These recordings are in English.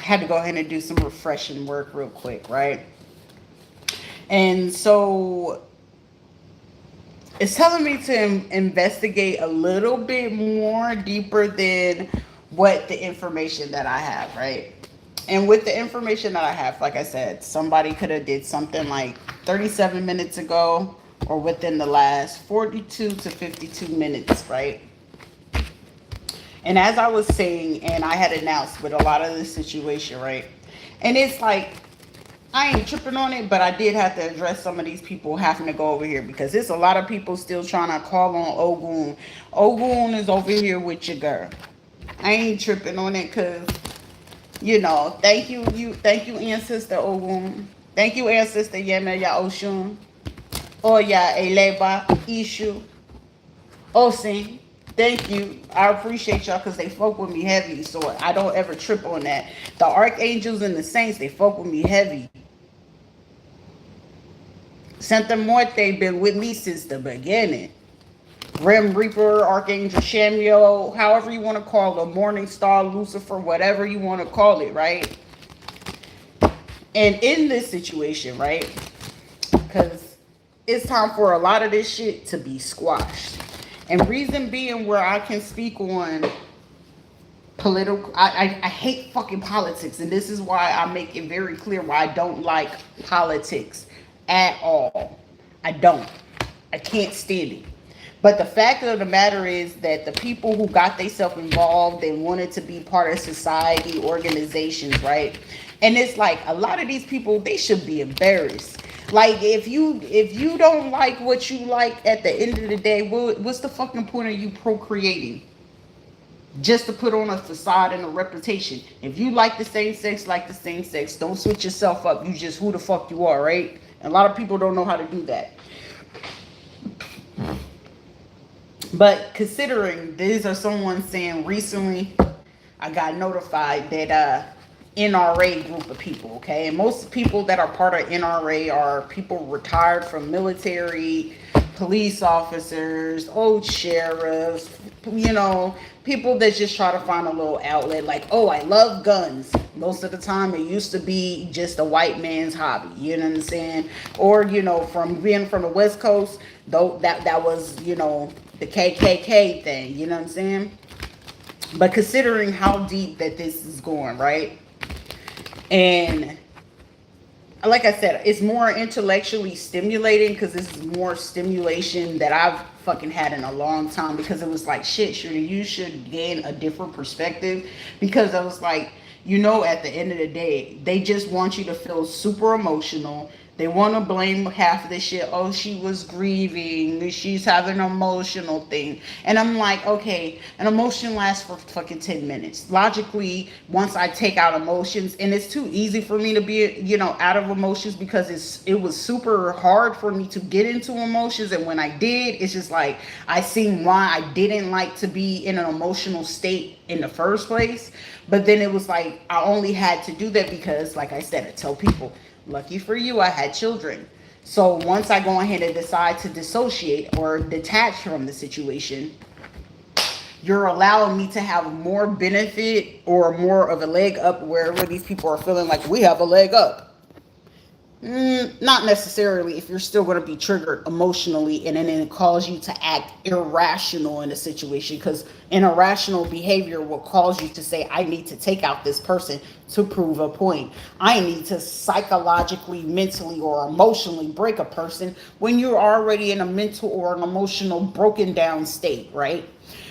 had to go ahead and do some refreshing work real quick, right? And so it's telling me to investigate a little bit more deeper than what the information that I have, right? And with the information that I have, like I said, somebody could have did something like 37 minutes ago or within the last 42 to 52 minutes, right? And as I was saying, and I had announced with a lot of this situation, right? And it's like, I ain't tripping on it, but I did have to address some of these people having to go over here because there's a lot of people still trying to call on Ogun. Ogun is over here with your girl. I ain't tripping on it because, thank you, ancestor Ogun. Thank you, ancestor Yeme Ya Oshun. Oya Eleba Ishu Osin. Thank you. I appreciate y'all because they fuck with me heavy. So I don't ever trip on that. The archangels and the saints, they fuck with me heavy. Santa Muerte been with me since the beginning. Grim Reaper, Archangel Samuel, however you want to call it, Morning Star, Lucifer, whatever you want to call it, right? And in this situation, right? Because it's time for a lot of this shit to be squashed. And reason being where I can speak on political, I hate fucking politics. And this is why I make it very clear why I don't like politics at all. I don't. I can't stand it. But the fact of the matter is that the people who got themselves involved and wanted to be part of society, organizations, right? And it's like a lot of these people, they should be embarrassed. Like if you don't like what you like at the end of the day, what's the fucking point of you procreating? Just to put on a facade and a reputation. If you like the same sex, like the same sex. Don't switch yourself up. You just who the fuck you are, right? And a lot of people don't know how to do that. But considering these are someone saying recently, I got notified that NRA group of people, okay? And most people that are part of NRA are people retired from military, police officers, old sheriffs, people that just try to find a little outlet like, oh, I love guns. Most of the time it used to be just a white man's hobby, you know what I'm saying? Or, from being from the West Coast, though that was, the KKK thing, you know what I'm saying? But considering how deep that this is going, right? And like I said, it's more intellectually stimulating because this is more stimulation that I've fucking had in a long time because it was like, shit, Shirley, you should gain a different perspective because I was like, at the end of the day, they just want you to feel super emotional. They want to blame half of the shit. Oh, she was grieving. She's having an emotional thing. And I'm like, okay, an emotion lasts for fucking 10 minutes. Logically, once I take out emotions, and it's too easy for me to be, out of emotions because it was super hard for me to get into emotions. And when I did, it's just like, I seen why I didn't like to be in an emotional state in the first place. But then it was like, I only had to do that because, like I said, I tell people, lucky for you, I had children. So once I go ahead and decide to dissociate or detach from the situation, you're allowing me to have more benefit or more of a leg up wherever these people are feeling like we have a leg up. Not necessarily if you're still going to be triggered emotionally and then it cause you to act irrational in a situation because an irrational behavior will cause you to say, I need to take out this person to prove a point. I need to psychologically, mentally, or emotionally break a person when you're already in a mental or an emotional broken down state, right?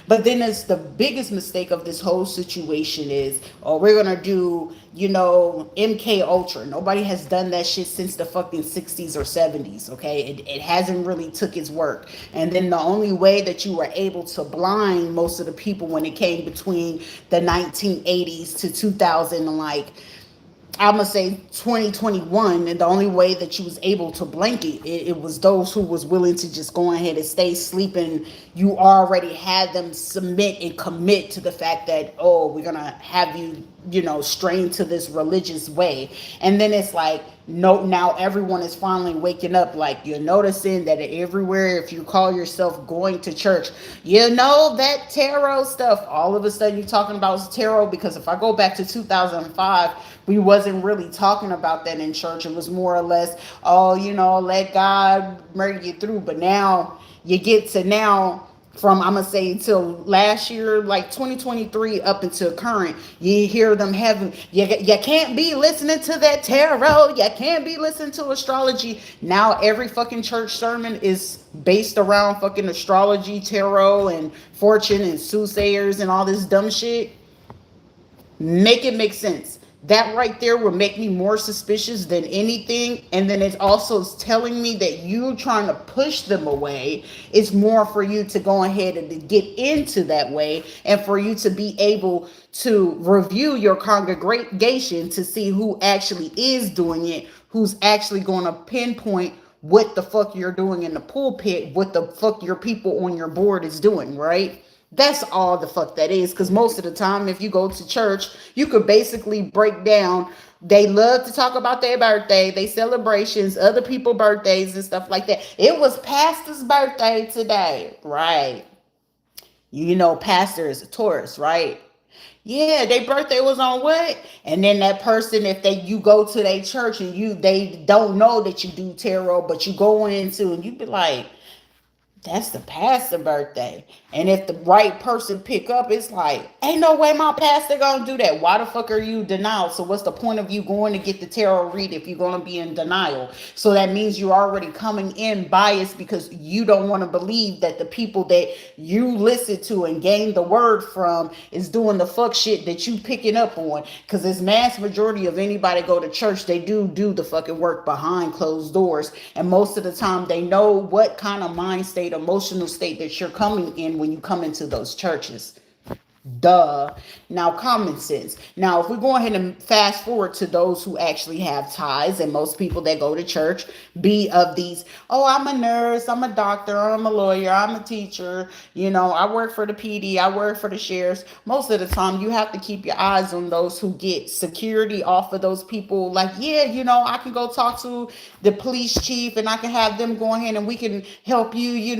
But then it's the biggest mistake of this whole situation is, oh, we're going to do, MK Ultra. Nobody has done that shit since the fucking 60s or 70s, okay? It hasn't really took its work. And then the only way that you were able to blind most of the people when it came between the 1980s to 2000, like, I'm going to say 2021, and the only way that you was able to blanket it was those who was willing to just go ahead and stay sleeping, you already had them submit and commit to the fact that, oh, we're gonna have you, strain to this religious way. And then it's like, no, now everyone is finally waking up. Like, you're noticing that everywhere, if you call yourself going to church, that tarot stuff, all of a sudden you're talking about tarot. Because if I go back to 2005, we wasn't really talking about that in church. It was more or less, oh, let God bring you through. But now you get to now, from I'm gonna say until last year, like 2023 up until current, you hear them having, you can't be listening to that tarot, you can't be listening to astrology. Now every fucking church sermon is based around fucking astrology, tarot, and fortune and soothsayers and all this dumb shit. Make it make sense. That right there will make me more suspicious than anything. And then it's also telling me that you trying to push them away. It's more for you to go ahead and to get into that way, and for you to be able to review your congregation to see who actually is doing it, who's actually going to pinpoint what the fuck you're doing in the pulpit, what the fuck your people on your board is doing, right? That's all the fuck that is. Because most of the time, if you go to church, you could basically break down. They love to talk about their birthday, they celebrations, other people's birthdays and stuff like that. It was pastor's birthday today, right? Pastor is a Taurus, right? Yeah, their birthday was on what? And then that person, if you go to their church and they don't know that you do tarot, but you go into and you be like, that's the pastor birthday. And if the right person pick up, it's like, ain't no way my pastor gonna do that. Why the fuck are you denial? So what's the point of you going to get the tarot read if you're gonna be in denial? So that means you're already coming in biased, because you don't want to believe that the people that you listen to and gain the word from is doing the fuck shit that you picking up on. Because this mass majority of anybody go to church, they do the fucking work behind closed doors. And most of the time they know what kind of mind state, emotional state that you're coming in when you come into those churches. Duh. Now, common sense. Now, if we go ahead and fast forward to those who actually have ties, and most people that go to church be of these, oh, I'm a nurse, I'm a doctor, I'm a lawyer, I'm a teacher, I work for the PD, I work for the sheriffs. Most of the time, you have to keep your eyes on those who get security off of those people. Like, yeah, I can go talk to the police chief and I can have them go ahead and we can help you,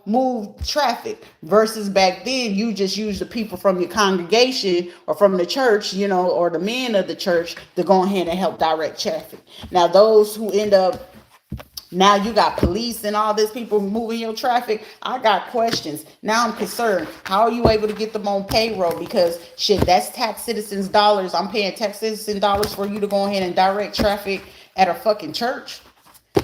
move traffic. Versus back then, you just use the people from your congregation or from the church, or the men of the church to go ahead and help direct traffic. Now, those who end up, now you got police and all this people moving your traffic. I got questions. Now I'm concerned. How are you able to get them on payroll? Because shit, that's tax citizens' dollars. I'm paying tax citizen dollars for you to go ahead and direct traffic at a fucking church.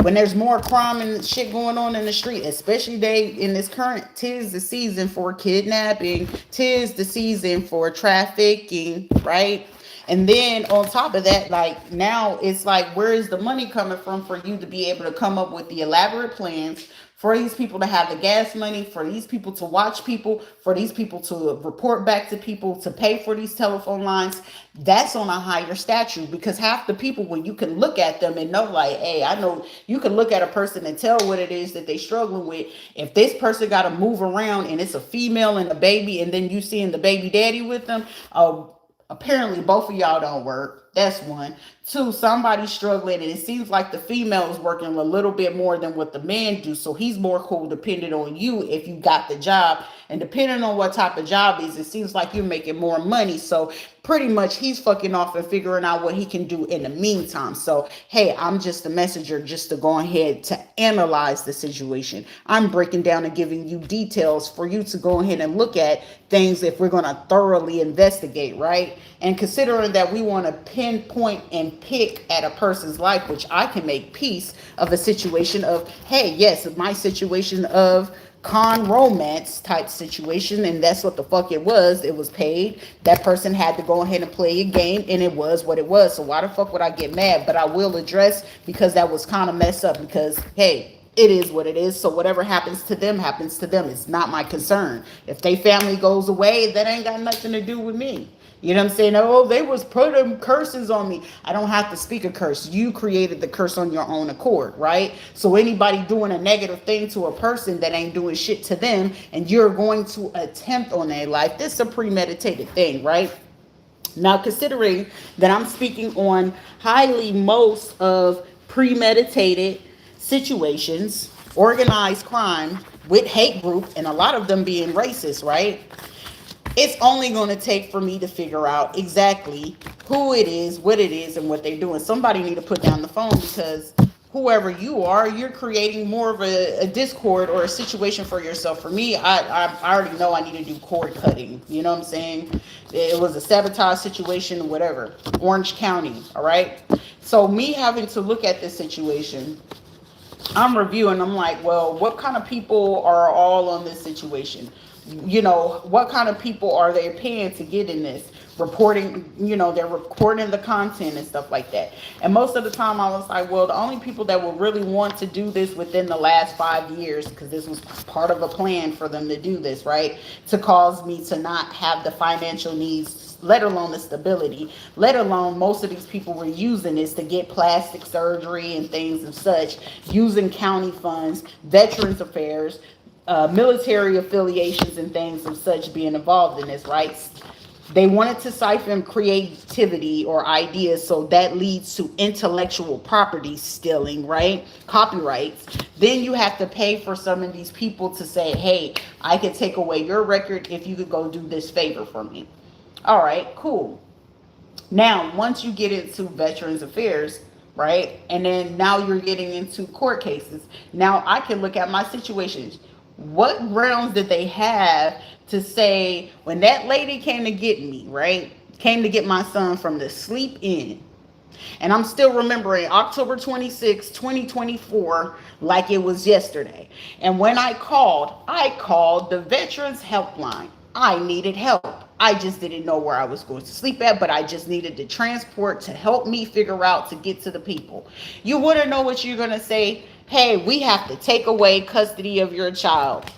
When there's more crime and shit going on in the street, especially in this current, tis the season for kidnapping, tis the season for trafficking, right? And then on top of that, like, now it's like, where is the money coming from for you to be able to come up with the elaborate plans for these people to have the gas money, for these people to watch people, for these people to report back to people, to pay for these telephone lines? That's on a higher statute, because half the people, when you can look at them and know, like, hey, I know you can look at a person and tell what it is that they struggling with. If this person got to move around and it's a female and a baby, and then you seeing the baby daddy with them, apparently both of y'all don't work. That's one. Two, somebody's struggling, and it seems like the female is working a little bit more than what the man do. So he's more codependent on you if you got the job. And depending on what type of job it is, it seems like you're making more money. So pretty much he's fucking off and figuring out what he can do in the meantime. So, hey, I'm just a messenger just to go ahead to analyze the situation. I'm breaking down and giving you details for you to go ahead and look at things if we're going to thoroughly investigate, right? And considering that we want to pinpoint and pick at a person's life, which I can make peace of a situation of, hey, yes, my situation of con romance type situation, and that's what the fuck it was. It was paid. That person had to go ahead and play a game, and it was what it was. So why the fuck would I get mad? But I will address, because that was kind of messed up, because, hey, it is what it is. So whatever happens to them happens to them. It's not my concern. If their family goes away, that ain't got nothing to do with me. You know what I'm saying? Oh, they was putting curses on me. I don't have to speak a curse. You created the curse on your own accord, right? So anybody doing a negative thing to a person that ain't doing shit to them, and you're going to attempt on their life, this is a premeditated thing, right? Now, considering that I'm speaking on highly most of premeditated situations, organized crime with hate group, and a lot of them being racist, right? It's only going to take for me to figure out exactly who it is, what it is, and what they're doing. Somebody need to put down the phone, because whoever you are, you're creating more of a discord or a situation for yourself. For me, I already know I need to do cord cutting. You know what I'm saying? It was a sabotage situation, whatever. Orange County, all right? So me having to look at this situation, I'm reviewing. I'm like, well, what kind of people are all on this situation? You know, what kind of people are they paying to get in this? Reporting, they're recording the content and stuff like that. And most of the time I was like, well, the only people that will really want to do this within the last 5 years, because this was part of a plan for them to do this, right? To cause me to not have the financial needs, let alone the stability, let alone most of these people were using this to get plastic surgery and things and such, using county funds, veterans affairs, military affiliations and things of such being involved in this, right? They wanted to siphon creativity or ideas, so that leads to intellectual property stealing, right? Copyrights. Then you have to pay for some of these people to say, hey, I could take away your record if you could go do this favor for me. All right, cool. Now, once you get into Veterans Affairs, right, and then now you're getting into court cases, now I can look at my situations. What grounds did they have to say when that lady came to get me, right, came to get my son from the sleep in? And I'm still remembering October 26, 2024, like it was yesterday. And when I called the Veterans Helpline. I needed help. I just didn't know where I was going to sleep at, but I just needed the transport to help me figure out to get to the people. You want to know what you're going to say? Hey, we have to take away custody of your child.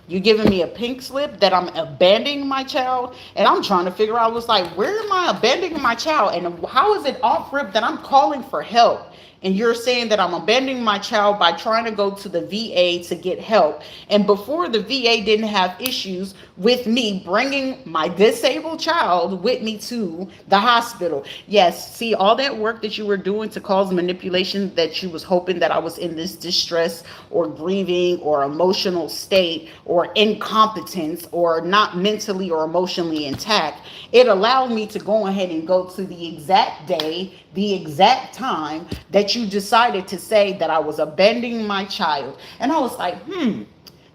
You giving me a pink slip that I'm abandoning my child? And I'm trying to figure out, what's like, where am I abandoning my child? And how is it off rip that I'm calling for help? And you're saying that I'm abandoning my child by trying to go to the VA to get help. And before, the VA didn't have issues with me bringing my disabled child with me to the hospital. Yes, see, all that work that you were doing to cause manipulation, that you was hoping that I was in this distress or grieving or emotional state or incompetence or not mentally or emotionally intact, it allowed me to go ahead and go to the exact day, the exact time that you decided to say that I was abandoning my child. And I was like,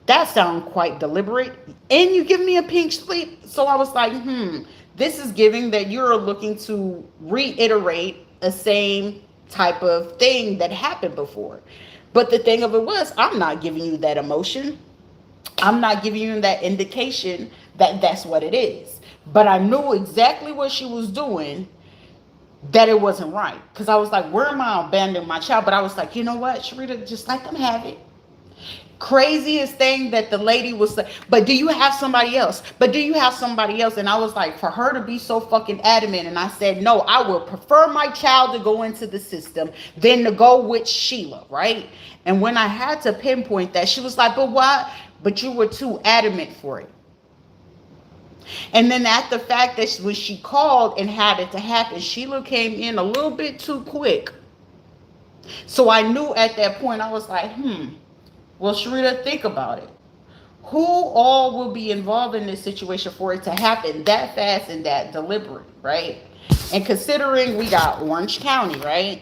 that sounds quite deliberate. And you give me a pink slip. So I was like, this is giving that you're looking to reiterate a same type of thing that happened before. But the thing of it was, I'm not giving you that emotion. I'm not giving you that indication that that's what it is. But I knew exactly what she was doing, that it wasn't right. Because I was like, where am I abandoning my child? But I was like, you know what, Sharita, just let them have it. Craziest thing that the lady was saying, but do you have somebody else? But do you have somebody else? And I was like, for her to be so fucking adamant, and I said, no, I will prefer my child to go into the system than to go with Sheila, right? And when I had to pinpoint that, she was like, but what? But you were too adamant for it. And then at the fact that when she called and had it to happen, Sheila came in a little bit too quick. So I knew at that point, I was like, well, Sharita, think about it. Who all will be involved in this situation for it to happen that fast and that deliberate, right? And considering we got Orange County, right?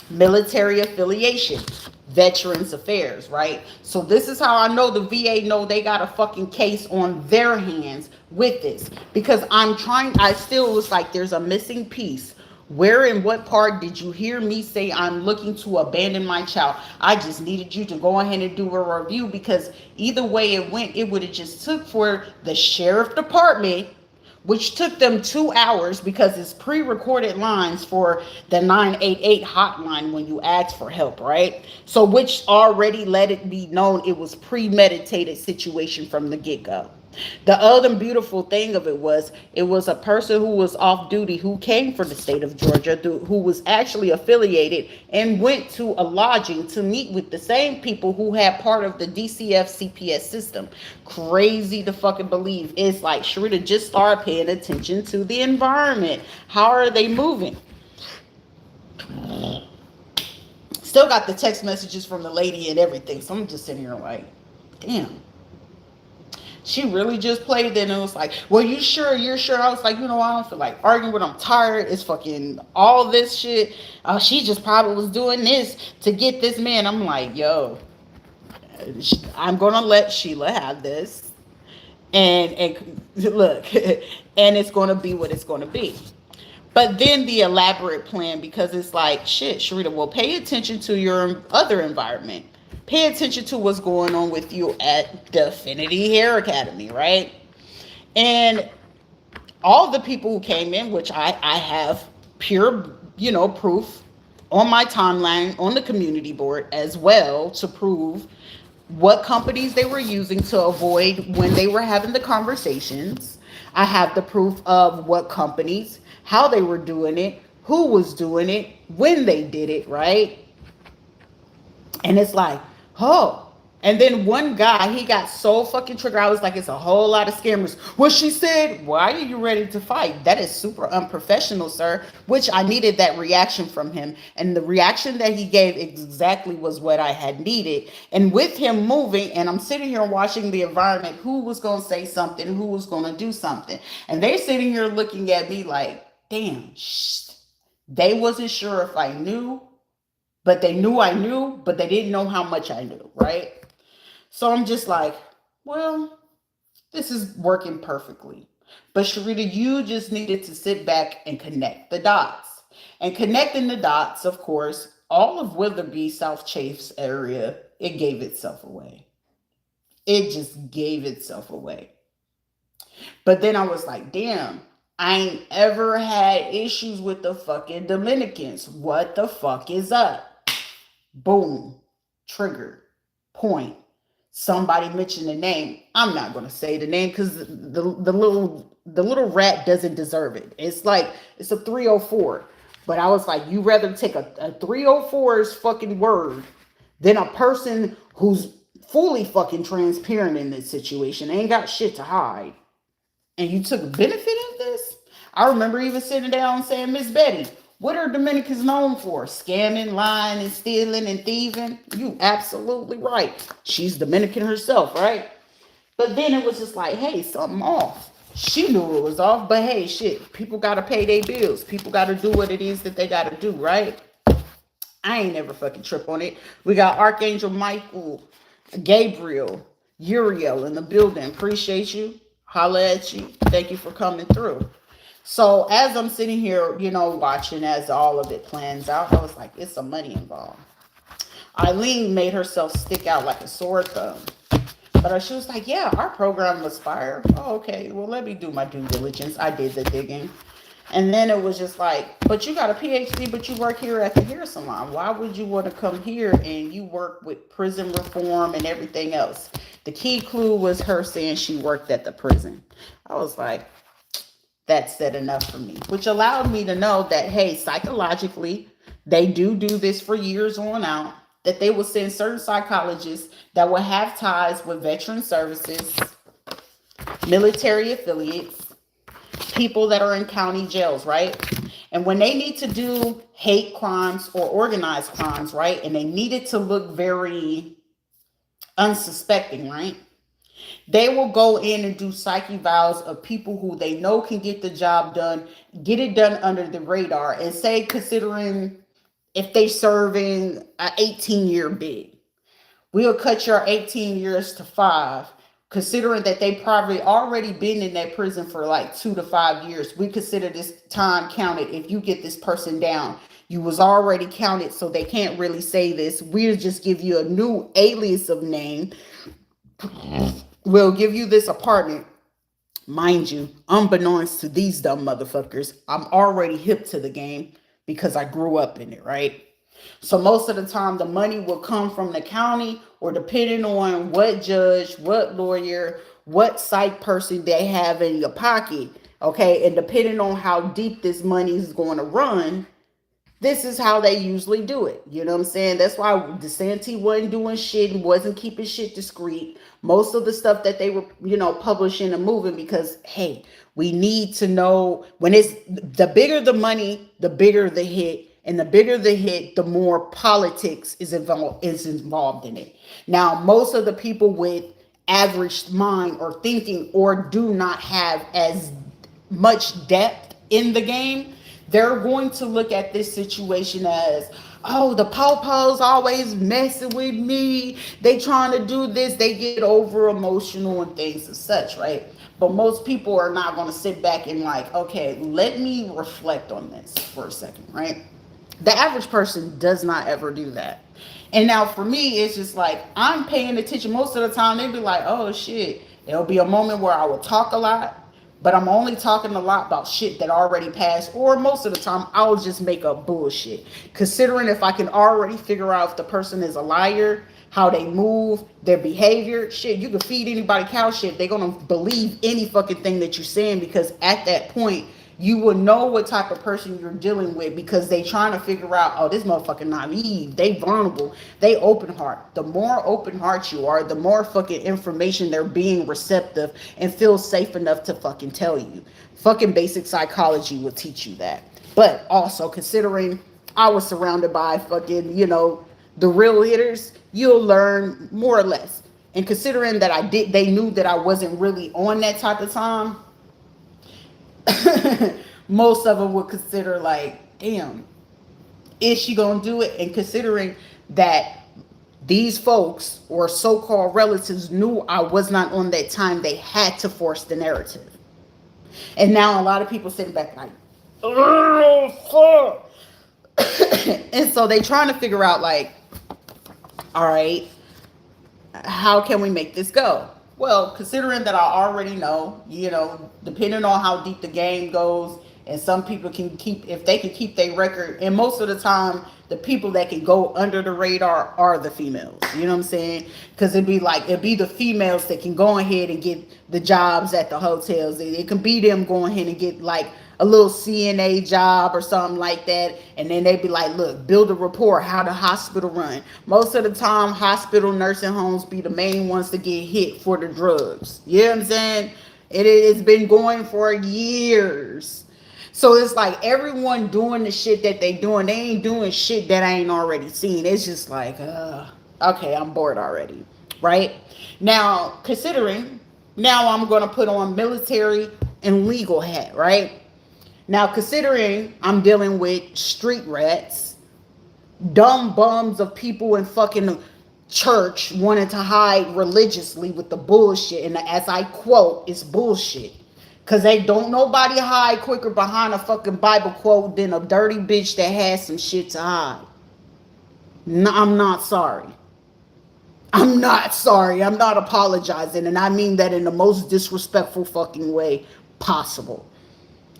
Military affiliation, Veterans Affairs, right? So this is how I know the VA know they got a fucking case on their hands with this. Because I still was like, there's a missing piece. Where and what part did you hear me say I'm looking to abandon my child? I just needed you to go ahead and do a review, because either way it went, it would have just took for the sheriff department, which took them 2 hours because it's pre-recorded lines for the 988 hotline when you ask for help, right? So which already let it be known it was premeditated situation from the get-go. The other beautiful thing of it was a person who was off duty who came from the state of Georgia who was actually affiliated and went to a lodging to meet with the same people who had part of the DCF CPS system. Crazy to fucking believe. It's like Sharita just started paying attention to the environment. How are they moving? Still got the text messages from the lady and everything. So I'm just sitting here like, damn. She really just played it and it was like, well, you sure? You're sure? I was like, I don't feel like arguing with her. I'm tired. It's fucking all this shit. She just probably was doing this to get this man. I'm like, yo, I'm going to let Sheila have this. And look, and it's going to be what it's going to be. But then the elaborate plan, because it's like, shit, Sharita, well, pay attention to your other environment. Pay attention to what's going on with you at the Affinity Hair Academy, right? And all the people who came in, which I have pure, proof on my timeline, on the community board as well, to prove what companies they were using to avoid when they were having the conversations. I have the proof of what companies, how they were doing it, who was doing it, when they did it, right? And it's like, oh. And then one guy, he got so fucking triggered. I was like, it's a whole lot of scammers. Well, she said, why are you ready to fight? That is super unprofessional, sir. Which I needed that reaction from him. And the reaction that he gave exactly was what I had needed. And with him moving, and I'm sitting here watching the environment, who was going to say something, who was going to do something. And they're sitting here looking at me like, damn, they wasn't sure if I knew, but they knew I knew, but they didn't know how much I knew, right? So I'm just like, well, this is working perfectly. But Sharita, you just needed to sit back and connect the dots. And connecting the dots, of course, all of Witherby, South Chafes area, it gave itself away. It just gave itself away. But then I was like, damn, I ain't ever had issues with the fucking Dominicans. What the fuck is up? Boom. Trigger. Point. Somebody mentioned the name. I'm not going to say the name because the little rat doesn't deserve it. It's like, it's a 304. But I was like, you rather take a 304's fucking word than a person who's fully fucking transparent in this situation. Ain't got shit to hide. And you took benefit of this? I remember even sitting down and saying, Miss Betty, what are Dominicans known for? Scamming, lying, and stealing, and thieving? You absolutely right. She's Dominican herself, right? But then it was just like, hey, something off. She knew it was off, but hey, shit, people got to pay their bills. People got to do what it is that they got to do, right? I ain't never fucking trip on it. We got Archangel Michael, Gabriel, Uriel in the building. Appreciate you. Holla at you. Thank you for coming through. So as I'm sitting here, watching as all of it plans out, I was like, it's some money involved. Eileen made herself stick out like a sore thumb. But she was like, yeah, our program was fire. Oh, okay. Well, let me do my due diligence. I did the digging. And then it was just like, but you got a PhD, but you work here at the hair salon. Why would you want to come here and you work with prison reform and everything else? The key clue was her saying she worked at the prison. I was like, that said enough for me, which allowed me to know that, hey, psychologically, they do this for years on out, that they will send certain psychologists that will have ties with veteran services, military affiliates, people that are in county jails, right? And when they need to do hate crimes or organized crimes, right? And they need it to look very unsuspecting, right? They will go in and do psyche vows of people who they know can get the job done, get it done under the radar, and say, considering if they serving an 18-year bid, we'll cut your 18 years to 5. Considering that they probably already been in that prison for like 2 to 5 years, we consider this time counted. If you get this person down, you was already counted, so they can't really say this. We'll just give you a new alias of name. We'll give you this apartment. Mind you, unbeknownst to these dumb motherfuckers, I'm already hip to the game because I grew up in it, right? So most of the time, the money will come from the county, or depending on what judge, what lawyer, what psych person they have in your pocket. Okay, and depending on how deep this money is going to run, this is how they usually do it. You know what I'm saying? That's why DeSantis wasn't doing shit and wasn't keeping shit discreet. Most of the stuff that they were, publishing and moving, because hey, we need to know when it's the bigger the money, the bigger the hit. And the bigger the hit, the more politics is involved in it. Now, most of the people with average mind or thinking, or do not have as much depth in the game, they're going to look at this situation as, oh, the po-po's always messing with me. They trying to do this. They get over emotional and things and such, right? But most people are not going to sit back and like, okay, let me reflect on this for a second, right? The average person does not ever do that. And now for me, it's just like I'm paying attention. Most of the time, they'd be like, oh shit. There'll be a moment where I will talk a lot, but I'm only talking a lot about shit that already passed. Or most of the time, I'll just make up bullshit. Considering if I can already figure out if the person is a liar, how they move, their behavior, shit, you can feed anybody cow shit. They're going to believe any fucking thing that you're saying, because at that point, you will know what type of person you're dealing with, because they trying to figure out, oh, this motherfucker naive, they vulnerable, they open heart. The more open heart you are, the more fucking information they're being receptive and feel safe enough to fucking tell you. Fucking basic psychology will teach you that. But also considering I was surrounded by fucking, the real hitters, you'll learn more or less. And considering that they knew that I wasn't really on that type of time, most of them would consider like, damn, is she gonna do it? And considering that these folks or so-called relatives knew I was not on that time, they had to force the narrative. And now a lot of people sitting back like, oh fuck. And so they trying to figure out like, all right, how can we make this go? Well, considering that I already know, depending on how deep the game goes, and some people can keep, if they can keep their record, and most of the time, the people that can go under the radar are the females. You know what I'm saying? Because it'd be the females that can go ahead and get the jobs at the hotels. It can be them going ahead and get like a little CNA job or something like that, and then they'd be like, look, build a rapport, how the hospital run. Most of the time, hospital nursing homes be the main ones to get hit for the drugs. You know what I'm saying? It's been going for years. So it's like everyone doing the shit that they doing, they ain't doing shit that I ain't already seen. It's just like, okay, I'm bored already, right? Now, considering, now I'm going to put on military and legal hat, right? Now, considering I'm dealing with street rats, dumb bums of people in fucking church wanting to hide religiously with the bullshit, and as I quote, it's bullshit. Because they don't nobody hide quicker behind a fucking Bible quote than a dirty bitch that has some shit to hide. No, I'm not sorry. I'm not sorry. I'm not apologizing. And I mean that in the most disrespectful fucking way possible.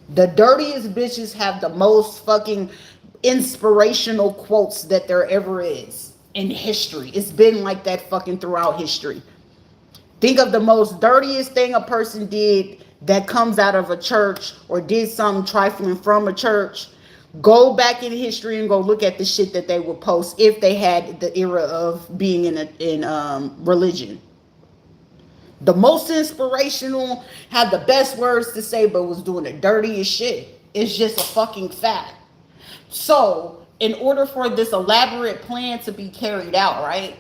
The dirtiest bitches have the most fucking inspirational quotes that there ever is in history. It's been like that fucking throughout history. Think of the most dirtiest thing a person did that comes out of a church, or did something trifling from a church. Go back in history and go look at the shit that they would post if they had the era of being in religion. The most inspirational, had the best words to say, but was doing the dirtiest shit. It's just a fucking fact. So, in order for this elaborate plan to be carried out, right?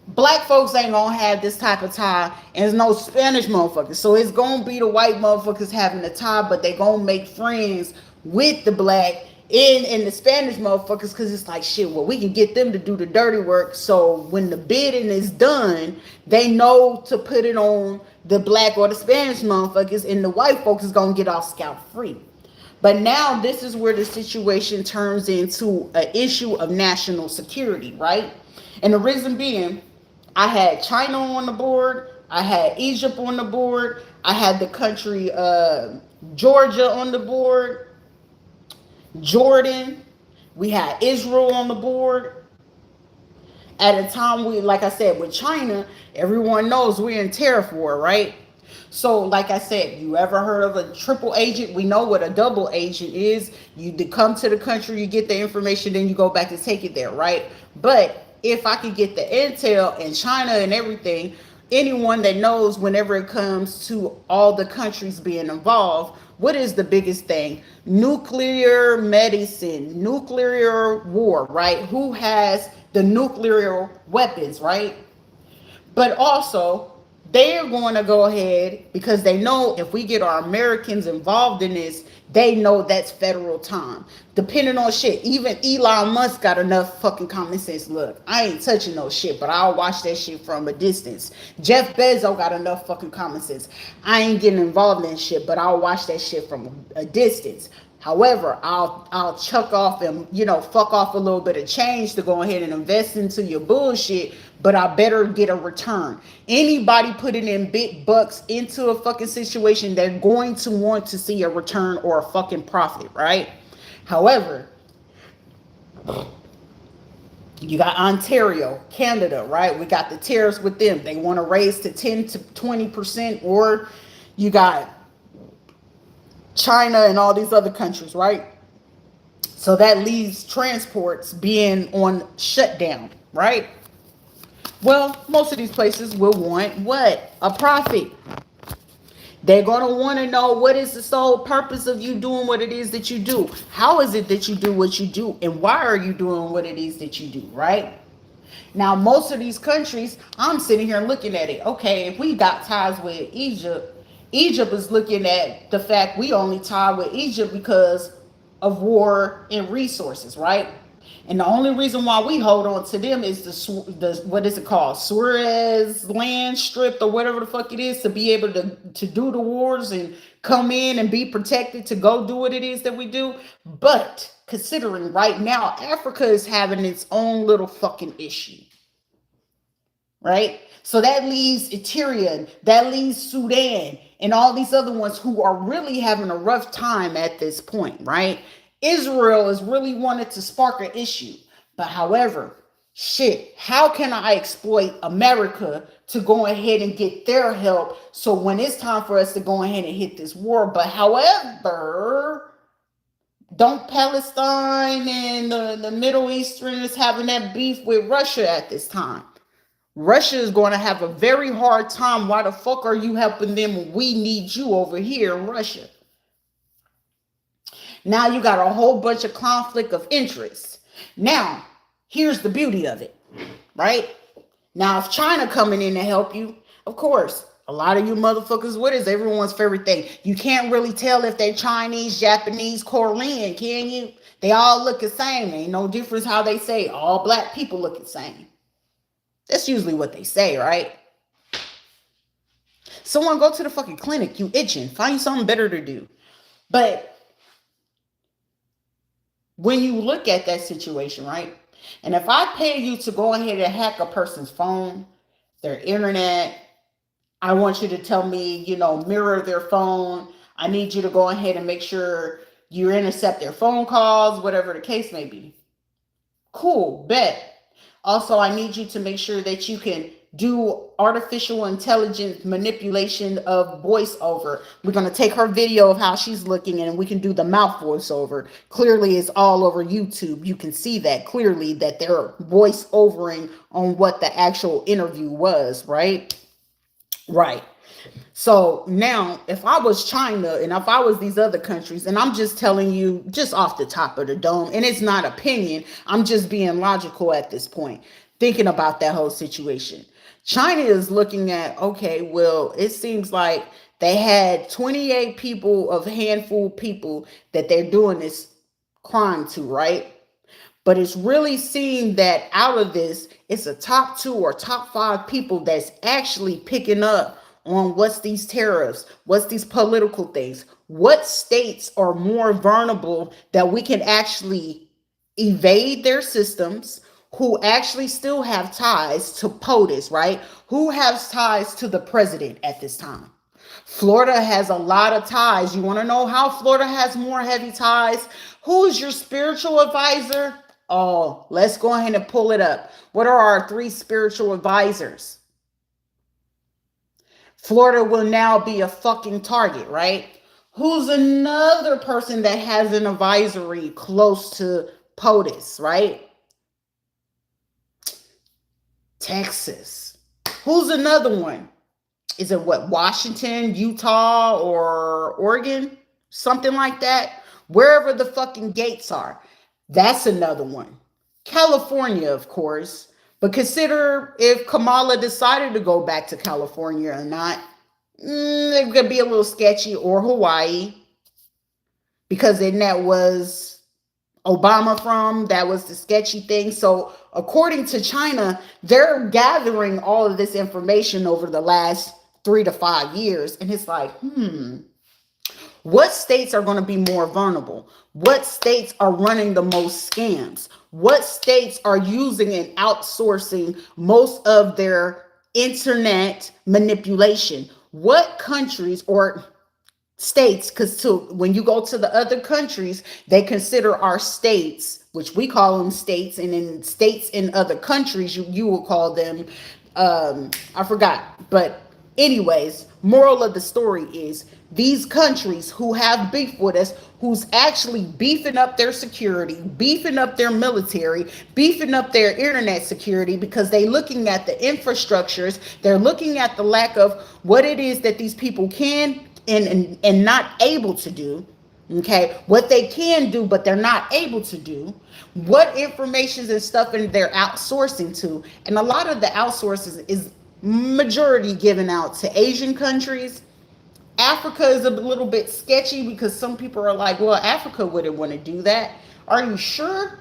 Black folks ain't gonna have this type of tie, and there's no Spanish motherfuckers. So it's gonna be the white motherfuckers having the tie, but they gonna make friends with the black and the Spanish motherfuckers, because it's like, shit, well, we can get them to do the dirty work. So when the bidding is done, they know to put it on the black or the Spanish motherfuckers, and the white folks is gonna get off scot-free. But now this is where the situation turns into an issue of national security, right? And the reason being, I had China on the board, I had Egypt on the board, I had the country Georgia on the board, Jordan, we had Israel on the board, At a time we, like I said, with China, everyone knows we're in tariff war, right? So, like I said, you ever heard of a triple agent? We know what a double agent is. You come to the country, you get the information, then you go back to take it there, right? But if I could get the intel in China and everything, anyone that knows whenever it comes to all the countries being involved, what is the biggest thing? Nuclear medicine, nuclear war, right? Who has the nuclear weapons, right? But also, they're going to go ahead because they know if we get our Americans involved in this, they know that's federal time. Depending on shit, even Elon Musk got enough fucking common sense. Look, I ain't touching no shit, but I'll watch that shit from a distance. Jeff Bezos got enough fucking common sense. I ain't getting involved in shit, but I'll watch that shit from a distance. However, I'll chuck off and fuck off a little bit of change to go ahead and invest into your bullshit, but I better get a return. Anybody putting in big bucks into a fucking situation, they're going to want to see a return or a fucking profit, right? However, you got Ontario, Canada, right? We got the tariffs with them. They want to raise to 10 to 20%, or you got China and all these other countries, right? So that leaves transports being on shutdown, right? Well, most of these places will want what? A profit. They're going to want to know what is the sole purpose of you doing what it is that you do. How is it that you do what you do? And why are you doing what it is that you do, right? Now, most of these countries, I'm sitting here looking at it. Okay, if we got ties with Egypt, Egypt is looking at the fact we only tie with Egypt because of war and resources, right? And the only reason why we hold on to them is the what is it called? Suez land strip or whatever the fuck it is, to be able to do the wars and come in and be protected to go do what it is that we do. But considering right now, Africa is having its own little fucking issue, right? So that leaves Eritrea, that leaves Sudan, and all these other ones who are really having a rough time at this point, right? Israel is really wanted to spark an issue. But however, shit, how can I exploit America to go ahead and get their help so when it's time for us to go ahead and hit this war? But however, don't Palestine and the Middle Easterners having that beef with Russia at this time? Russia is going to have a very hard time. Why the fuck are you helping them when we need you over here in Russia? Now you got a whole bunch of conflict of interest. Now, here's the beauty of it, right? Now, if China coming in to help you, of course, a lot of you motherfuckers, what is everyone's favorite thing? You can't really tell if they're Chinese, Japanese, Korean, can you? They all look the same. Ain't no difference how they say all black people look the same. That's usually what they say, right? Someone go to the fucking clinic, you itching, find something better to do. But when you look at that situation, right? And if I pay you to go ahead and hack a person's phone, their internet, I want you to tell me, mirror their phone. I need you to go ahead and make sure you intercept their phone calls, whatever the case may be. Cool, bet. Also, I need you to make sure that you can do artificial intelligence manipulation of voiceover. We're going to take her video of how she's looking and we can do the mouth voiceover. Clearly, it's all over YouTube. You can see that clearly that they're voiceovering on what the actual interview was, right? Right. So now, if I was China and if I was these other countries, and I'm just telling you just off the top of the dome, and it's not opinion, I'm just being logical at this point, thinking about that whole situation. China is looking at, okay, well, it seems like they had 28 people of handful of people that they're doing this crime to, right? But it's really seen that out of this, it's a top 2 or top 5 people that's actually picking up on what's these tariffs, what's these political things, what states are more vulnerable that we can actually evade their systems, who actually still have ties to POTUS, right? Who has ties to the president at this time? Florida has a lot of ties. You want to know how Florida has more heavy ties? Who's your spiritual advisor? Oh, let's go ahead and pull it up. What are our three spiritual advisors? Florida will now be a fucking target, right? Who's another person that has an advisory close to POTUS, right? Texas. Who's another one? Is it what, Washington, Utah, or Oregon? Something like that. Wherever the fucking gates are. That's another one. California, of course. But consider if Kamala decided to go back to California or not. It could be a little sketchy, or Hawaii. Because then that was Obama from, that was the sketchy thing. So according to China, they're gathering all of this information over the last 3 to 5 years. And it's like, what states are going to be more vulnerable? What states are running the most scams? What states are using and outsourcing most of their internet manipulation? What countries or states, because when you go to the other countries, they consider our states, which we call them states, and in states in other countries, you will call them, I forgot. But anyways, moral of the story is these countries who have beef with us, who's actually beefing up their security, beefing up their military, beefing up their internet security, because they're looking at the infrastructures, they're looking at the lack of what it is that these people can and not able to do. Okay, what they can do but they're not able to do, what information and stuff and they're outsourcing to. And a lot of the outsources is majority given out to Asian countries. Africa is a little bit sketchy because some people are like, well, Africa wouldn't want to do that. Are you sure?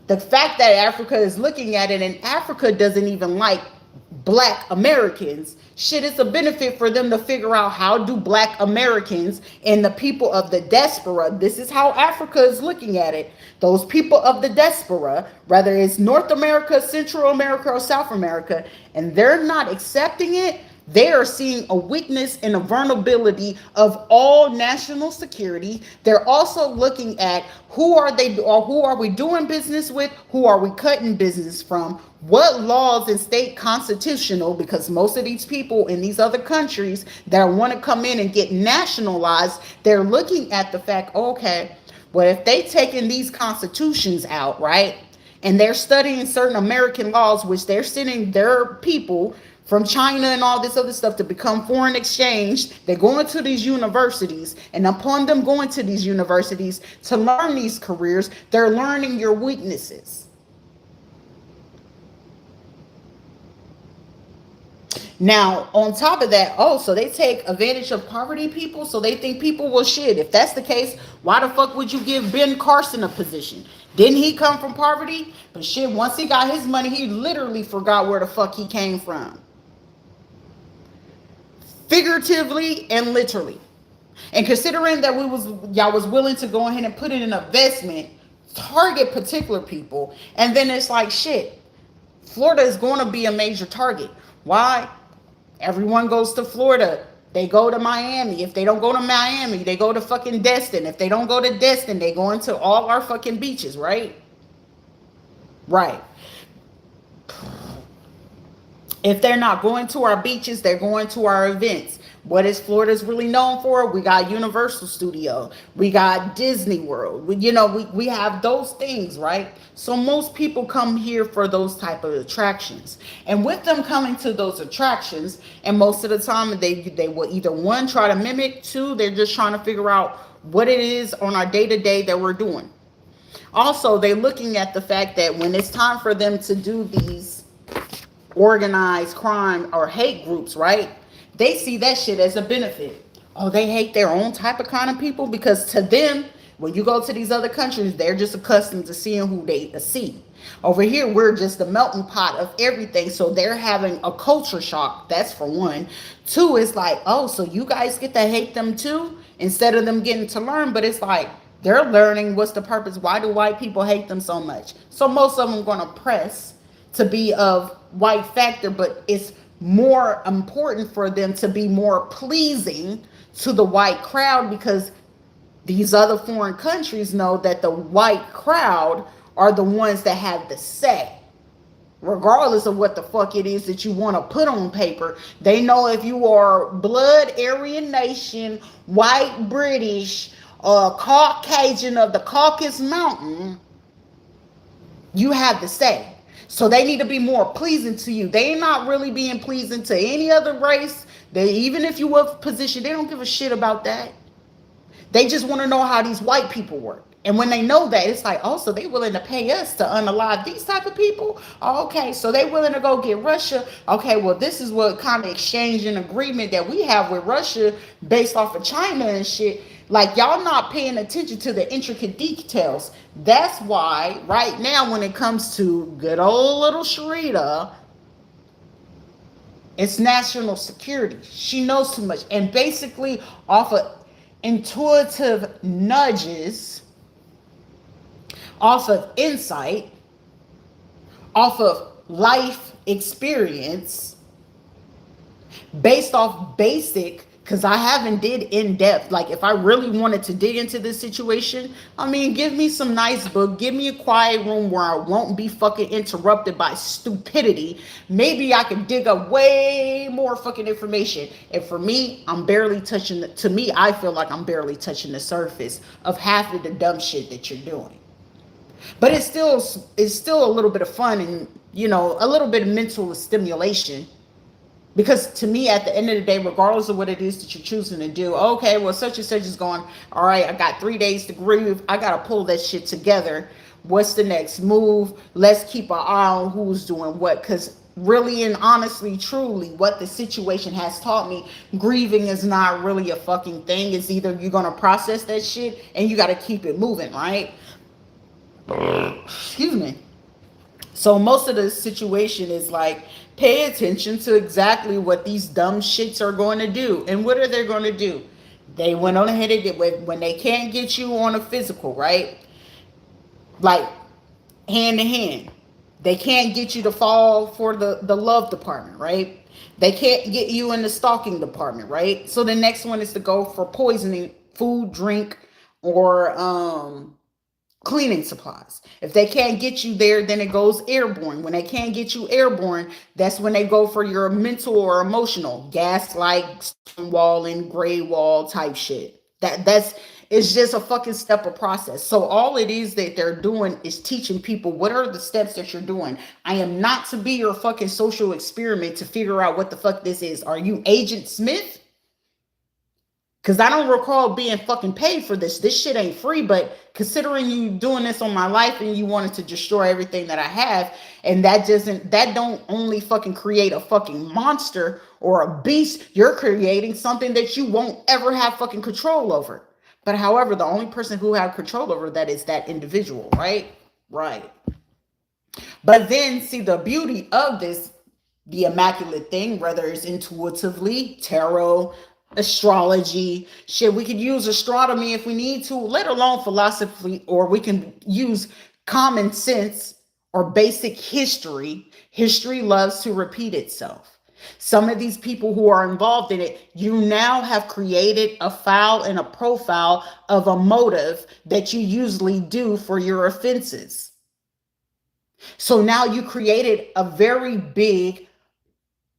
The fact that Africa is looking at it, and Africa doesn't even like Black Americans, shit, it's a benefit for them to figure out how do Black Americans and the people of the diaspora, this is how Africa is looking at it, those people of the diaspora, whether it's North America, Central America, or South America, and they're not accepting it, they are seeing a weakness and a vulnerability of all national security. They're also looking at who are they, or who are we doing business with? Who are we cutting business from? What laws and state constitutional? Because most of these people in these other countries that want to come in and get nationalized, they're looking at the fact, okay, well, if they taking these constitutions out, right? And they're studying certain American laws, which they're sending their people from China and all this other stuff to become foreign exchange. They're going to these universities, and upon them going to these universities to learn these careers, they're learning your weaknesses. Now, on top of that, so they take advantage of poverty people, so they think people will shit. If that's the case, why the fuck would you give Ben Carson a position? Didn't he come from poverty? But shit, once he got his money, he literally forgot where the fuck he came from. Figuratively and literally. And considering that y'all was willing to go ahead and put in an investment, target particular people, and then it's like, shit, Florida is going to be a major target. Why? Everyone goes to Florida. They go to Miami. If they don't go to Miami, they go to fucking Destin. If they don't go to Destin, they go into all our fucking beaches, right? Right. If they're not going to our beaches, they're going to our events. What is Florida's really known for? We got Universal Studio. We got Disney World. We have those things, right? So most people come here for those type of attractions. And with them coming to those attractions, and most of the time they will either, one, try to mimic, two, they're just trying to figure out what it is on our day-to-day that we're doing. Also, they're looking at the fact that when it's time for them to do these organized crime or hate groups, right? They see that shit as a benefit. Oh, they hate their own type of kind of people, because to them, when you go to these other countries, they're just accustomed to seeing who they see. Over here, we're just the melting pot of everything. So they're having a culture shock. That's for one. Two, it's like, oh, so you guys get to hate them too, instead of them getting to learn. But it's like, they're learning what's the purpose. Why do white people hate them so much? So most of them are going to press to be of white factor, but it's more important for them to be more pleasing to the white crowd, because these other foreign countries know that the white crowd are the ones that have the say. Regardless of what the fuck it is that you want to put on paper, they know if you are blood Aryan nation, white British, Caucasian of the Caucasus Mountain, you have the say. So they need to be more pleasing to you. They not really being pleasing to any other race. They, even if you were position, they don't give a shit about that. They just want to know how these white people work. And when they know that, it's like, oh, so they willing to pay us to unalive these type of people? Oh, okay, so they willing to go get Russia. Okay, well, this is what kind of exchange and agreement that we have with Russia based off of China and shit. Like, y'all not paying attention to the intricate details. That's why right now when it comes to good old little Rita, it's national security. She knows too much. And basically off of intuitive nudges, off of insight, off of life experience, based off basic, because I haven't did in depth. Like, if I really wanted to dig into this situation, I mean, give me some nice book, give me a quiet room where I won't be fucking interrupted by stupidity. Maybe I could dig up way more fucking information. And for me, I'm barely touching to me, I feel like I'm barely touching the surface of half of the dumb shit that you're doing. But it's still a little bit of fun and, you know, a little bit of mental stimulation. Because to me, at the end of the day, regardless of what it is that you're choosing to do, okay, well, such and such is going, all right, I got 3 days to grieve. I got to pull that shit together. What's the next move? Let's keep an eye on who's doing what. Because really and honestly, truly, what the situation has taught me, grieving is not really a fucking thing. It's either you're going to process that shit and you got to keep it moving, right? Excuse me. So most of the situation is like, pay attention to exactly what these dumb shits are going to do. And what are they going to do? They went on ahead and did when they can't get you on a physical, right? Like hand to hand. They can't get you to fall for the love department, right? They can't get you in the stalking department, right? So the next one is to go for poisoning, food, drink, or cleaning supplies. If they can't get you there, then it goes airborne. When they can't get you airborne, that's when they go for your mental or emotional, gaslight, stonewalling, gray wall type shit. That's it's just a fucking step of process. So all it is that they're doing is teaching people what are the steps that you're doing. I am not to be your fucking social experiment to figure out what the fuck this is. Are you Agent Smith? Because I don't recall being fucking paid for this. This shit ain't free, but considering you doing this on my life and you wanted to destroy everything that I have, and that don't only fucking create a fucking monster or a beast, you're creating something that you won't ever have fucking control over. But however, the only person who have control over that is that individual, right? Right. But then see the beauty of this, the immaculate thing, whether it's intuitively, tarot, astrology, shit, we could use astronomy if we need to, let alone philosophy, or we can use common sense or basic history. History loves to repeat itself. Some of these people who are involved in it, you now have created a file and a profile of a motive that you usually do for your offenses. So now you created a very big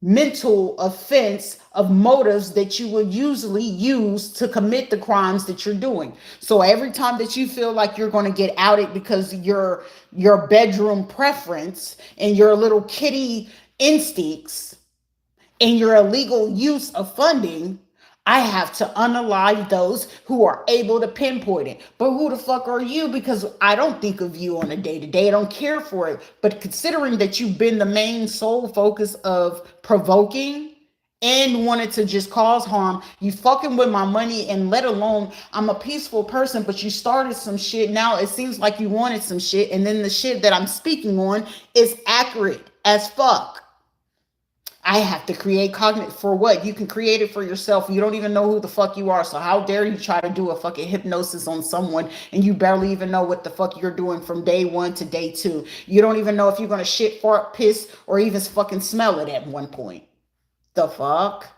mental offense of motives that you would usually use to commit the crimes that you're doing. So every time that you feel like you're going to get outed because your bedroom preference and your little kitty instincts and your illegal use of funding, I have to unalive those who are able to pinpoint it. But who the fuck are you? Because I don't think of you on a day-to-day. I don't care for it. But considering that you've been the main sole focus of provoking and wanted to just cause harm, you fucking with my money, and let alone I'm a peaceful person, but you started some shit. Now it seems like you wanted some shit, and then the shit that I'm speaking on is accurate as fuck. I have to create cognitive for what? You can create it for yourself. You don't even know who the fuck you are. So how dare you try to do a fucking hypnosis on someone and you barely even know what the fuck you're doing from day 1 to day 2. You don't even know if you're going to shit, fart, piss, or even fucking smell it at one point. The fuck?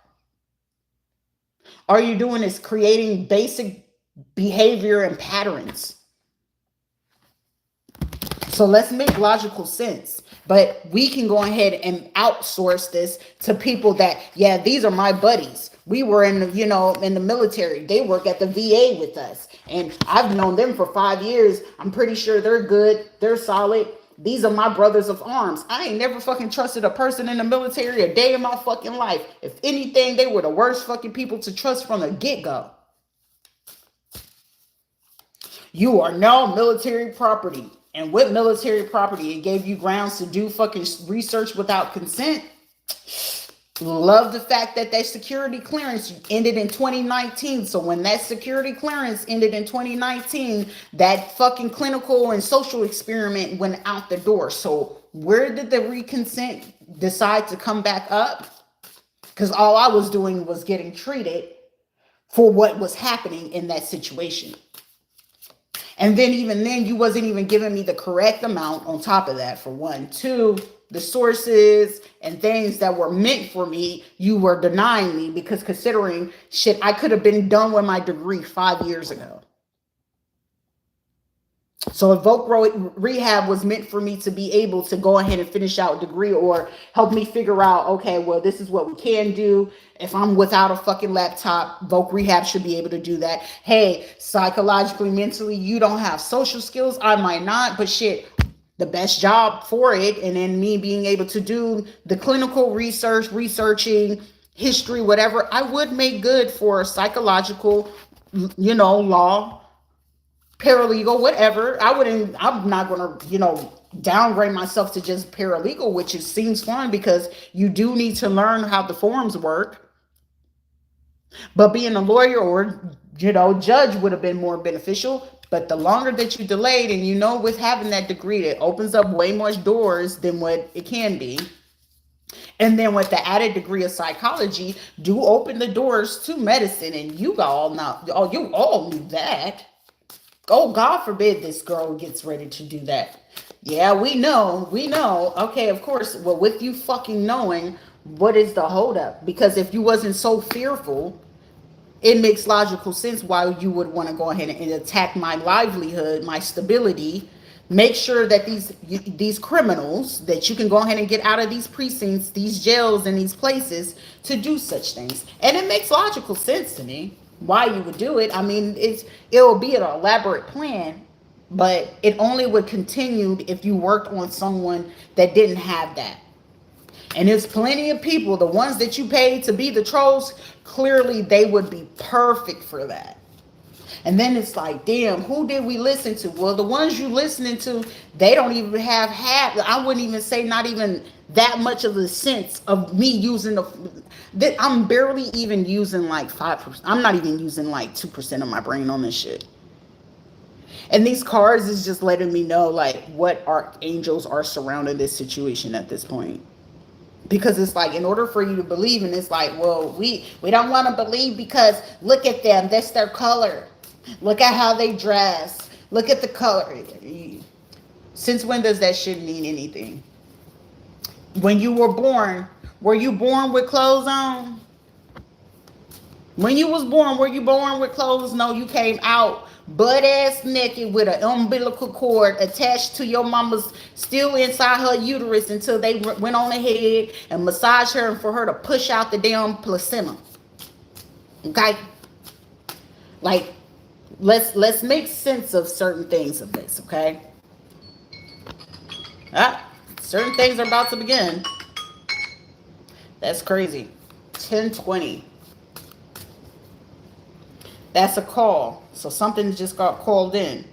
All you doing is creating basic behavior and patterns. So let's make logical sense. But we can go ahead and outsource this to people that, yeah, these are my buddies. We were in the, in the military. They work at the VA with us. And I've known them for 5 years. I'm pretty sure they're good. They're solid. These are my brothers of arms. I ain't never fucking trusted a person in the military a day in my fucking life. If anything, they were the worst fucking people to trust from the get-go. You are now military property. And with military property, it gave you grounds to do fucking research without consent. Love the fact that security clearance ended in 2019. So when that security clearance ended in 2019, that fucking clinical and social experiment went out the door. So where did the reconsent decide to come back up? Because all I was doing was getting treated for what was happening in that situation. And then even then, you wasn't even giving me the correct amount on top of that, for one. Two, the sources and things that were meant for me, you were denying me, because considering shit, I could have been done with my degree 5 years ago. So if voc rehab was meant for me to be able to go ahead and finish out a degree, or help me figure out, okay, well, this is what we can do. If I'm without a fucking laptop, voc rehab should be able to do that. Hey, psychologically, mentally, you don't have social skills. I might not, but shit, the best job for it. And then me being able to do the clinical research, researching history, whatever, I would make good for psychological, law, paralegal, whatever. I'm not going to, downgrade myself to just paralegal, which seems fun because you do need to learn how the forms work. But being a lawyer or, judge would have been more beneficial. But the longer that you delayed, and with having that degree, it opens up way more doors than what it can be. And then with the added degree of psychology, do open the doors to medicine. And you all knew that. Oh, God forbid this girl gets ready to do that. Yeah, we know. Okay, of course. Well, with you fucking knowing, what is the holdup? Because if you wasn't so fearful, it makes logical sense why you would want to go ahead and attack my livelihood, my stability. Make sure that these criminals, that you can go ahead and get out of these precincts, these jails, and these places to do such things. And it makes logical sense to me why you would do it. I mean, it'll be an elaborate plan, but it only would continue if you worked on someone that didn't have that. And there's plenty of people, the ones that you paid to be the trolls, clearly they would be perfect for that. And then it's like, damn, who did we listen to? Well, the ones you listening to, they don't even have half, I wouldn't even say not even that much of the sense of me using I'm barely even using like 5%. I'm not even using like 2% of my brain on this shit. And these cards is just letting me know like what archangels are surrounding this situation at this point. Because it's like, in order for you to believe, and it's like, well, we don't want to believe because look at them, that's their color. Look at how they dress. Look at the color. Since when does that shit mean anything? When you were you born with clothes on? When you was born, were you born with clothes? No, you came out butt ass naked with an umbilical cord attached to your mama's, still inside her uterus, until they went on ahead and massaged her for her to push out the damn placenta. Okay? Like, let's make sense of certain things of this, okay? Certain things are about to begin. That's crazy. 1020. That's a call. So something just got called in.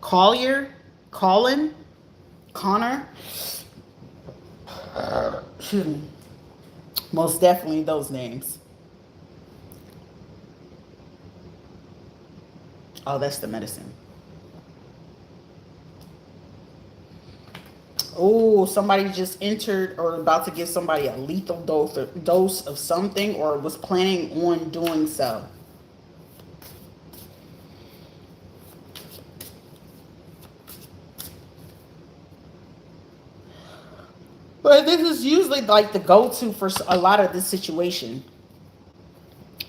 Collier? Colin? Connor? Most definitely those names. Oh, that's the medicine. Oh, somebody just entered or about to give somebody a lethal dose of something, or was planning on doing so. But this is usually like the go-to for a lot of this situation.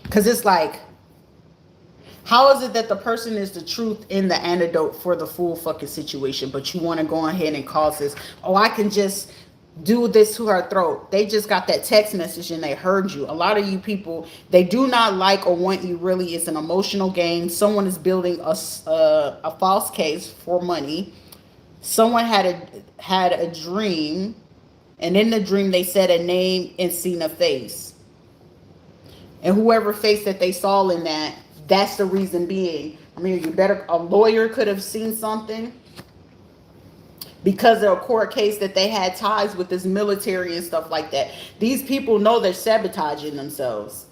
Because it's like, How is it that the person is the truth in the antidote for the full fucking situation, but you want to go ahead and cause this? Oh, I can just do this to her throat. They just got that text message and they heard you. A lot of you people, they do not like or want you really. It's an emotional game. Someone is building a false case for money. Someone had a dream, and in the dream they said a name and seen a face. And whoever face that they saw in that, that's the reason being. I mean, a lawyer could have seen something because of a court case that they had ties with this military and stuff like that. These people know they're sabotaging themselves.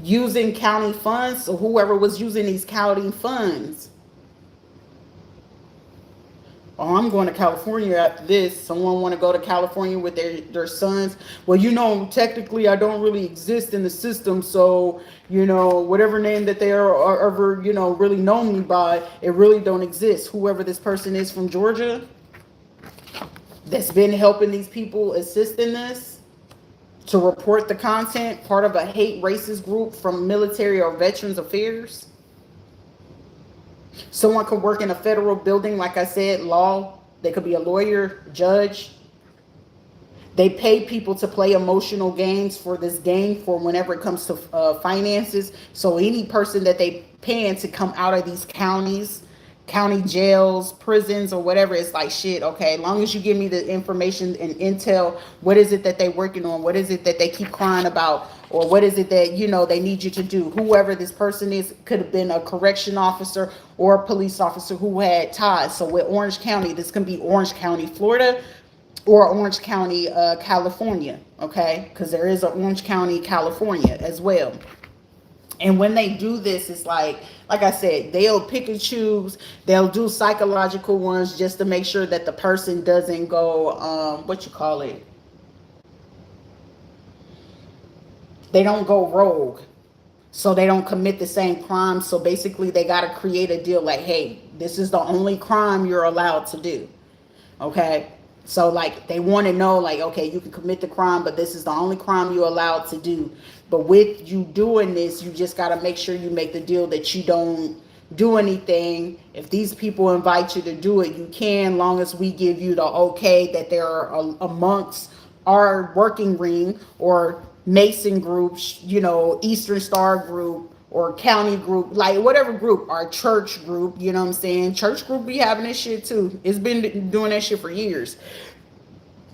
Using county funds, so whoever was using these county funds. Oh, I'm going to California after this. Someone want to go to California with their sons. Well, technically I don't really exist in the system. So, whatever name that they are ever, really know me by, it really don't exist. Whoever this person is from Georgia that's been helping these people assist in this to report the content, part of a hate racist group from military or veterans affairs. Someone could work in a federal building, like I said, law. They could be a lawyer, judge. They pay people to play emotional games for this game for whenever it comes to finances. So any person that they paying to come out of these counties, county jails, prisons, or whatever, it's like, shit, okay, as long as you give me the information and intel, what is it that they working on? What is it that they keep crying about? Or what is it that, they need you to do? Whoever this person is could have been a correction officer or a police officer who had ties. So with Orange County, this can be Orange County, Florida, or Orange County, California, okay? Because there is an Orange County, California as well. And when they do this, it's like I said, they'll pick and choose. They'll do psychological ones just to make sure that the person doesn't go, they don't go rogue. So they don't commit the same crime. So basically they got to create a deal like, hey, this is the only crime you're allowed to do. Okay? So like they want to know like, okay, you can commit the crime, but this is the only crime you're allowed to do. But with you doing this, you just got to make sure you make the deal that you don't do anything. If these people invite you to do it, you can, long as we give you the okay that they're amongst our working ring or Mason groups, Eastern Star group or county group, like whatever group, our church group, you know what I'm saying? Church group be having this shit too. It's been doing that shit for years.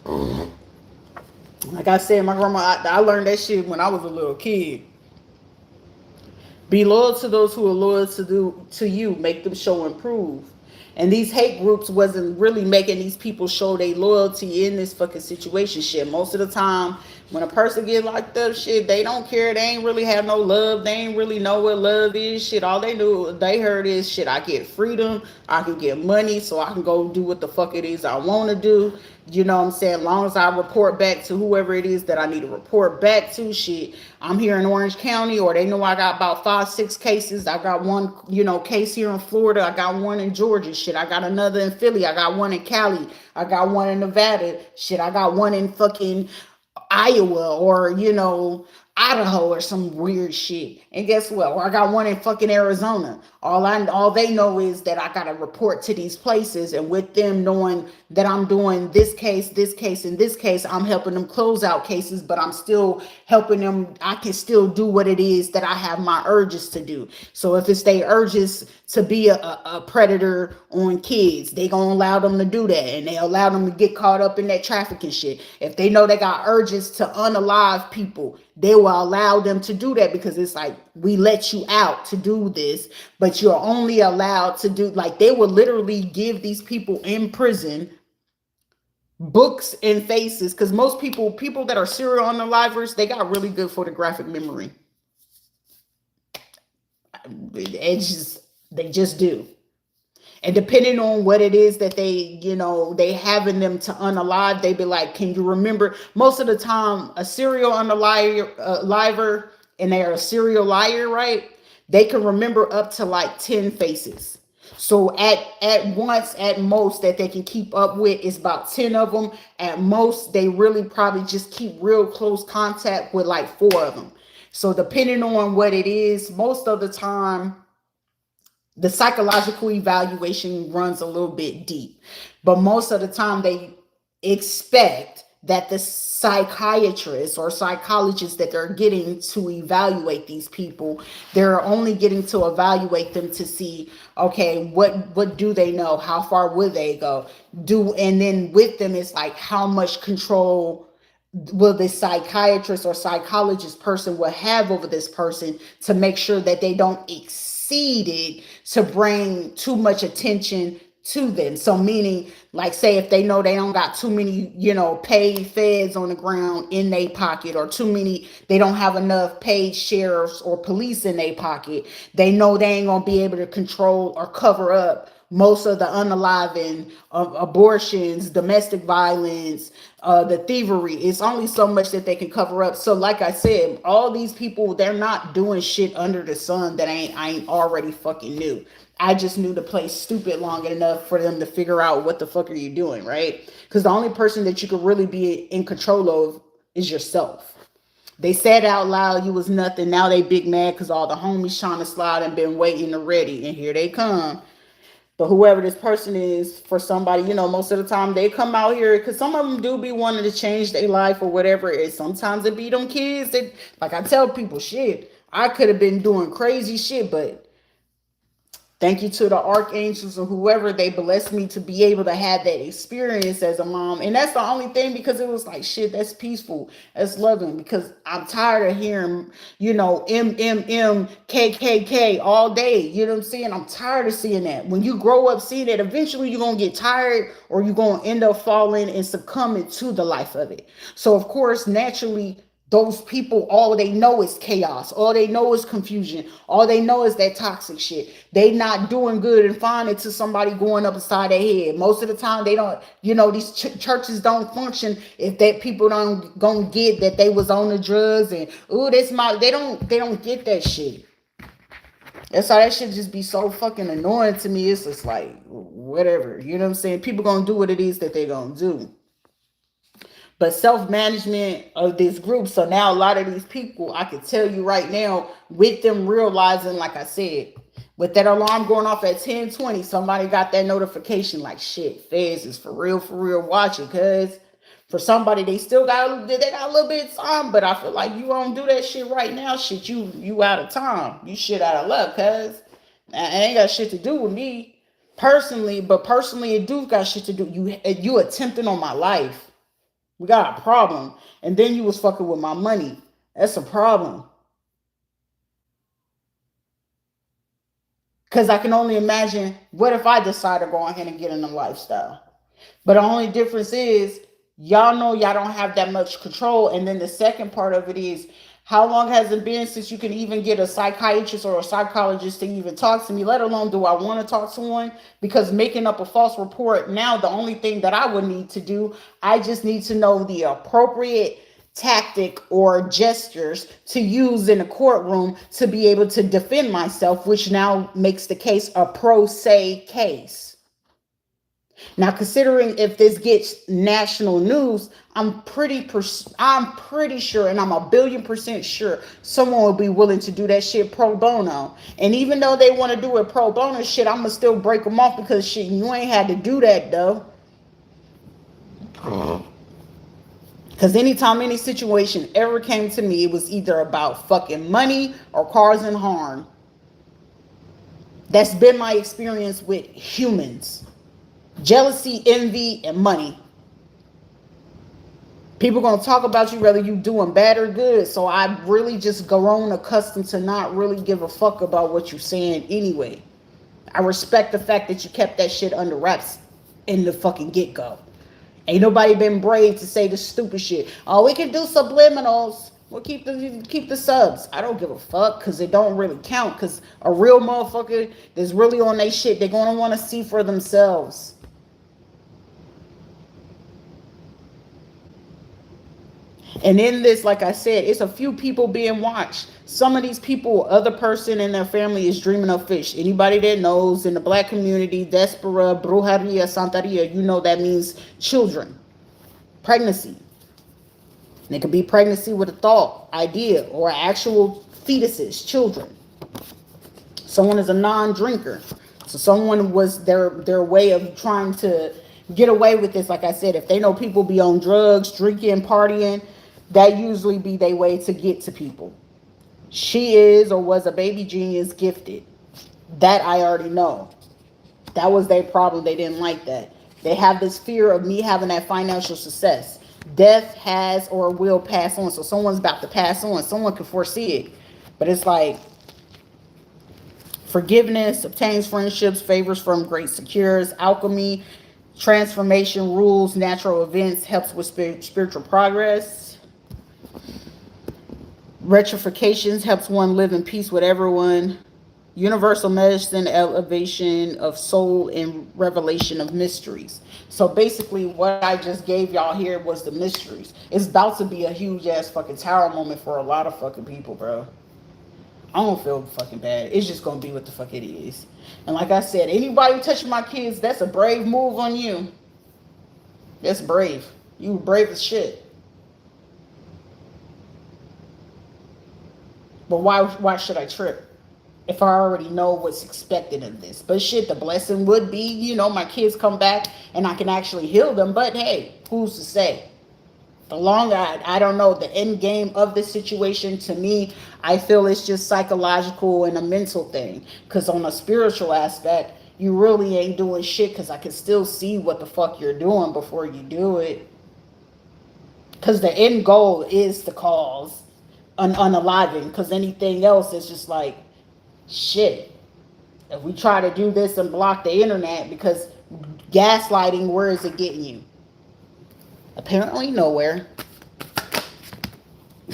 Like I said, my grandma, I learned that shit when I was a little kid. Be loyal to those who are loyal to you. Make them show and prove. And these hate groups wasn't really making these people show their loyalty in this fucking situation shit. Most of the time, when a person get locked up, shit, they don't care. They ain't really have no love. They ain't really know what love is. Shit, all they heard is, shit, I get freedom. I can get money so I can go do what the fuck it is I want to do. You know what I'm saying? As long as I report back to whoever it is that I need to report back to, shit, I'm here in Orange County, or they know I got about 5-6 cases. I got one, case here in Florida. I got one in Georgia. Shit, I got another in Philly. I got one in Cali. I got one in Nevada. Shit, I got one in fucking Iowa or, Idaho or some weird shit. And guess what? Or I got one in fucking Arizona. All they know is that I gotta report to these places, and with them knowing that I'm doing this case, and this case, I'm helping them close out cases, but I'm still helping them. I can still do what it is that I have my urges to do. So if it's their urges to be a predator on kids, they gonna allow them to do that, and they allow them to get caught up in that trafficking shit. If they know they got urges to unalive people, they will allow them to do that, because it's like, we let you out to do this, but you're only allowed to do, like, they will literally give these people in prison books and faces, because most people that are serial unalivers, they got really good photographic memory. They just do. And depending on what it is that they having them to unalive, they be like, can you remember? Most of the time, a serial unaliver, and they're a serial liar, right? They can remember up to like 10 faces. So at once, at most, that they can keep up with is about 10 of them. At most, they really probably just keep real close contact with like 4 of them. So depending on what it is, most of the time, The psychological evaluation runs a little bit deep, but most of the time they expect that the psychiatrists or psychologists that they're getting to evaluate these people, they're only getting to evaluate them to see, okay, what do they know, how far will they go, and then with them it's like how much control will the psychiatrist or psychologist person will have over this person to make sure that they don't exceed it to bring too much attention to them. So meaning, like, say if they know they don't got too many, paid feds on the ground in their pocket, or too many, they don't have enough paid sheriffs or police in their pocket, they know they ain't gonna be able to control or cover up most of the unaliving, abortions, domestic violence, the thievery. It's only so much that they can cover up. So like I said, all these people, they're not doing shit under the sun that I ain't already fucking knew. I just knew to play stupid long enough for them to figure out what the fuck are you doing, right? Because the only person that you could really be in control of is yourself. They said out loud you was nothing. Now they big mad because all the homies trying to slide and been waiting and ready. And here they come. But whoever this person is, for somebody, most of the time they come out here because some of them do be wanting to change their life or whatever it is. Sometimes it be them kids that, like I tell people, shit, I could have been doing crazy shit, but thank you to the archangels or whoever, they blessed me to be able to have that experience as a mom. And that's the only thing, because it was like, shit, that's peaceful. That's loving, because I'm tired of hearing, KKK all day. You know what I'm saying? I'm tired of seeing that. When you grow up seeing that, eventually you're going to get tired, or you're going to end up falling and succumbing to the life of it. So, of course, naturally, those people, all they know is chaos. All they know is confusion. All they know is that toxic shit. They not doing good and fine until somebody going up inside their head. Most of the time, they don't, these churches don't function if that people don't gonna get that they was on the drugs and, they don't get that shit. That's how that shit just be so fucking annoying to me. It's just like, whatever. You know what I'm saying? People gonna do what it is that they gonna do. But self-management of this group. So now a lot of these people, I can tell you right now, with them realizing, like I said, with that alarm going off at 10:20, somebody got that notification like, shit, feds is for real watching. Because for somebody, they got a little bit of time, but I feel like you don't do that shit right now. Shit, you out of time. You shit out of luck, cuz it ain't got shit to do with me personally, but personally it do got shit to do. You attempting on my life. We got a problem. And then you was fucking with my money. That's a problem. Because I can only imagine, what if I decide to go ahead and get in the lifestyle? But the only difference is, y'all know y'all don't have that much control. And then the second part of it is, how long has it been since you can even get a psychiatrist or a psychologist to even talk to me, let alone do I want to talk to one? Because making up a false report, now the only thing that I would need to do, I just need to know the appropriate tactic or gestures to use in a courtroom to be able to defend myself, which now makes the case a pro se case. Now, considering if this gets national news, I'm pretty sure, and I'm 1,000,000,000% sure, someone will be willing to do that shit pro bono. And even though they want to do it pro bono shit, I'm gonna still break them off, because shit, you ain't had to do that though. Because anytime any situation ever came to me, it was either about fucking money or causing harm. That's been my experience with humans. Jealousy, envy, and money. People gonna talk about you whether you doing bad or good. So I really just grown accustomed to not really give a fuck about what you're saying anyway. I respect the fact that you kept that shit under wraps in the fucking get-go. Ain't nobody been brave to say the stupid shit. Oh, we can do subliminals. We'll keep the subs. I don't give a fuck, because it don't really count. Because a real motherfucker that's really on their shit, they're gonna want to see for themselves. And in this, like I said, it's a few people being watched. Some of these people, other person in their family is dreaming of fish. Anybody that knows, in the black community, Despera, Brujeria, Santeria, you know that means children. Pregnancy. And it could be pregnancy with a thought, idea, or actual fetuses, children. Someone is a non-drinker. So someone was their way of trying to get away with this. Like I said, if they know people be on drugs, drinking, partying, that usually be their way to get to people. She is or was a baby genius gifted. That I already know. That was their problem. They didn't like that. They have this fear of me having that financial success. Death has or will pass on. So someone's about to pass on. Someone can foresee it. But it's like forgiveness, obtains friendships, favors from great secures, alchemy, transformation, rules, natural events, helps with spiritual progress. Rectifications helps one live in peace with everyone. Universal medicine, elevation of soul, and revelation of mysteries. So basically what I just gave y'all here was the mysteries. It's about to be a huge ass fucking tower moment for a lot of fucking people, bro. I don't feel fucking bad. It's just gonna be what the fuck it is. And like I said, anybody touching my kids, that's a brave move on you. That's brave. You brave as shit. But why should I trip? If I already know what's expected of this. But shit, the blessing would be, my kids come back and I can actually heal them. But hey, who's to say? The long I don't know, the end game of this situation, to me, I feel it's just psychological and a mental thing. Because on a spiritual aspect, you really ain't doing shit, because I can still see what the fuck you're doing before you do it. Because the end goal is to cause unaliving. Because anything else is just like, shit. If we try to do this and block the internet, because gaslighting, where is it getting you? Apparently nowhere.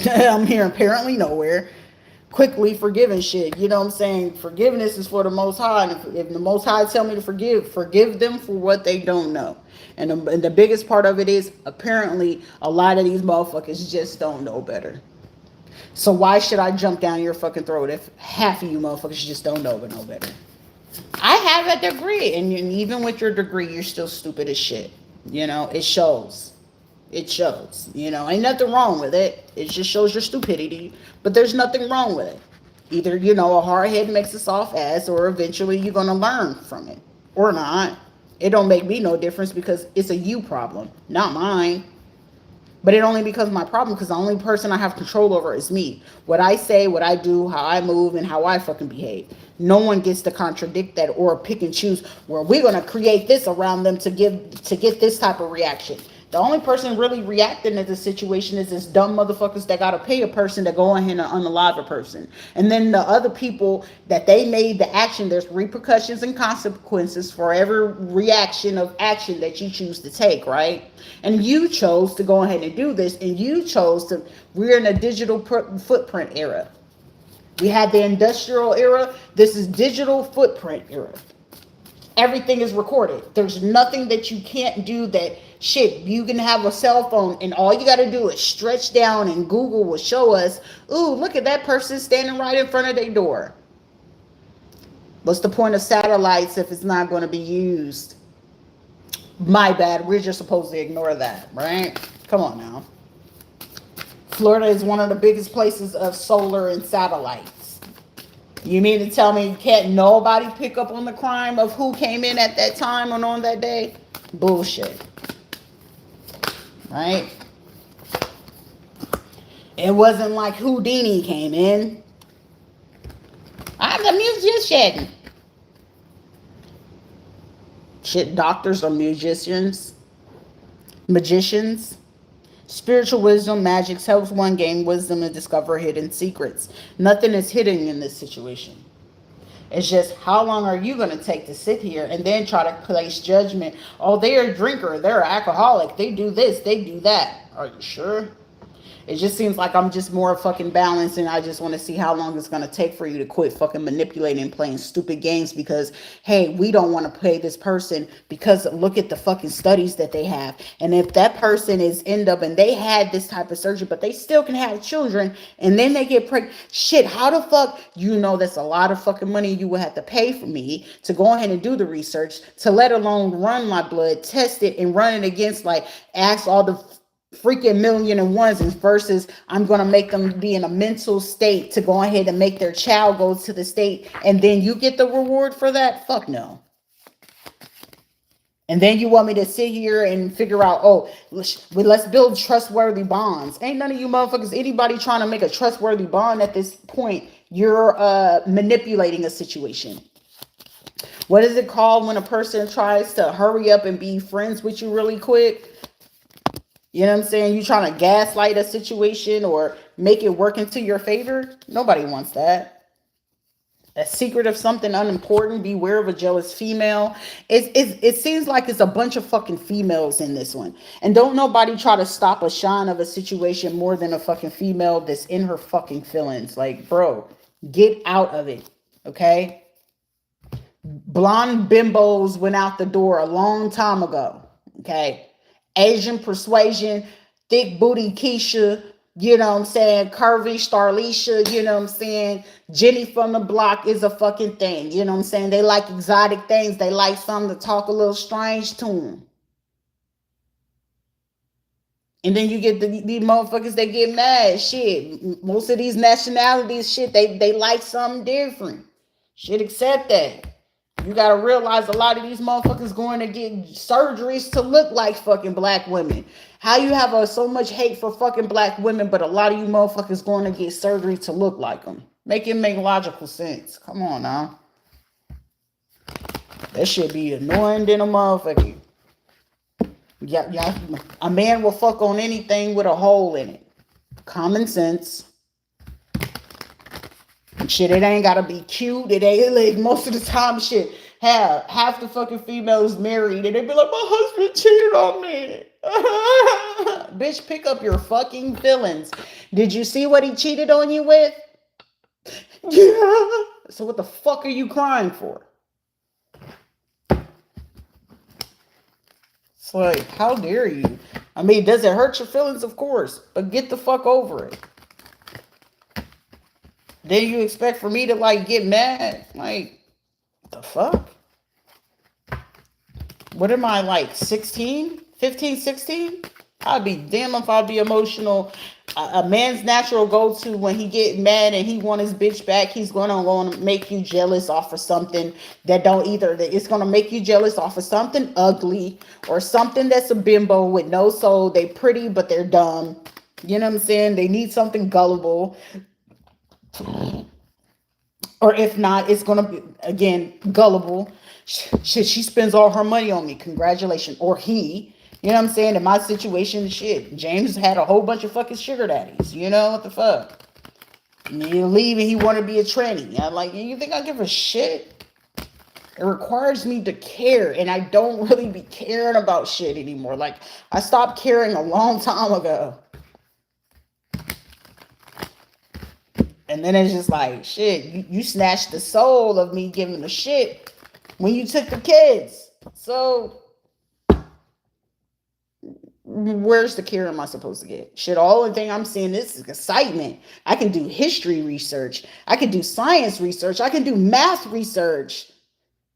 I'm here apparently nowhere. Quickly forgiving shit. You know what I'm saying? Forgiveness is for the Most High. And if the Most High tell me to forgive them for what they don't know. And the biggest part of it is, apparently, a lot of these motherfuckers just don't know better. So why should I jump down your fucking throat if half of you motherfuckers just don't know but know better? I have a degree, and even with your degree, you're still stupid as shit. It shows. It shows. Ain't nothing wrong with it. It just shows your stupidity, but there's nothing wrong with it. Either, a hard head makes a soft ass, or eventually you're going to learn from it. Or not. It don't make me no difference, because it's a you problem, not mine. But it only becomes my problem because the only person I have control over is me. What I say, what I do, how I move, and how I fucking behave. No one gets to contradict that or pick and choose where we're going to create this around them to get this type of reaction. The only person really reacting to this situation is this dumb motherfuckers that got to pay a person to go ahead and unalive a person. And then the other people that they made the action, there's repercussions and consequences for every reaction of action that you choose to take, right? And you chose to go ahead and do this, and you chose to, we're in a digital footprint era. We had the industrial era. This is digital footprint era. Everything is recorded. There's nothing that you can't do that, shit, you can have a cell phone and all you got to do is stretch down and Google will show us, ooh, look at that person standing right in front of their door. What's the point of satellites if it's not going to be used? My bad. We're just supposed to ignore that, right? Come on now. Florida is one of the biggest places of solar and satellites. You mean to tell me can't nobody pick up on the crime of who came in at that time and on that day? Bullshit. Right? It wasn't like Houdini came in. I'm a musician. Shit, doctors are magicians. Spiritual wisdom, magic helps one gain wisdom and discover hidden secrets. Nothing is hidden in this situation. It's just how long are you going to take to sit here and then try to place judgment? Oh, they're a drinker. They're an alcoholic. They do this. They do that. Are you sure? It just seems like I'm just more fucking balanced, and I just want to see how long it's going to take for you to quit fucking manipulating and playing stupid games because, hey, we don't want to pay this person because look at the fucking studies that they have. And if that person is end up and they had this type of surgery, but they still can have children and then they get pregnant, shit, how the fuck, that's a lot of fucking money you would have to pay for me to go ahead and do the research, to let alone run my blood, test it, and run it against, like, ask all the freaking million and ones versus I'm going to make them be in a mental state to go ahead and make their child go to the state and then you get the reward for that? Fuck no. And then you want me to sit here and figure out, oh, let's build trustworthy bonds. Ain't none of you motherfuckers, anybody trying to make a trustworthy bond at this point. You're manipulating a situation. What is it called when a person tries to hurry up and be friends with you really quick? You know what I'm saying? You trying to gaslight a situation or make it work into your favor? Nobody wants that. A secret of something unimportant. Beware of a jealous female. It seems like it's a bunch of fucking females in this one. And don't nobody try to stop a shine of a situation more than a fucking female that's in her fucking feelings. Like, bro, get out of it. Okay? Blonde bimbos went out the door a long time ago. Okay? Asian persuasion, thick booty Keisha, you know what I'm saying, curvy Starlisha, you know what I'm saying, Jenny from the block is a fucking thing, you know what I'm saying. They like exotic things. They like something to talk a little strange to them. And then you get these motherfuckers that get mad. Shit, most of these nationalities, shit, they like something different. Shit, accept that. You gotta realize a lot of these motherfuckers going to get surgeries to look like fucking black women. How you have so much hate for fucking black women, but a lot of you motherfuckers going to get surgery to look like them? Make it make logical sense. Come on now. That should be annoying than a motherfucker. Yeah, a man will fuck on anything with a hole in it. Common sense. Shit, it ain't gotta be cute. It ain't like most of the time. Shit, half the fucking females married, and they be like, my husband cheated on me. Bitch, pick up your fucking feelings. Did you see what he cheated on you with? Yeah. So what the fuck are you crying for? It's like, how dare you? I mean, does it hurt your feelings? Of course, but get the fuck over it. Then you expect for me to like get mad? Like, the fuck? What am I, like 16, 15, 16? I'd be damn if I'd be emotional. A man's natural go-to when he get mad and he want his bitch back, he's gonna make you jealous off of something that don't either. It's gonna make you jealous off of something ugly or something that's a bimbo with no soul. They pretty, but they're dumb. You know what I'm saying? They need something gullible. Or if not, it's gonna be, again, gullible. Shit, she spends all her money on me. Congratulations. Or he. You know what I'm saying? In my situation, shit, James had a whole bunch of fucking sugar daddies. You know what the fuck? And you leave and he want to be a tranny. I'm like, you think I give a shit? It requires me to care, and I don't really be caring about shit anymore. Like, I stopped caring a long time ago. And then it's just like, shit, you snatched the soul of me giving a shit when you took the kids. So where's the care am I supposed to get? Shit, all the thing I'm seeing is excitement. I can do history research. I can do science research. I can do math research.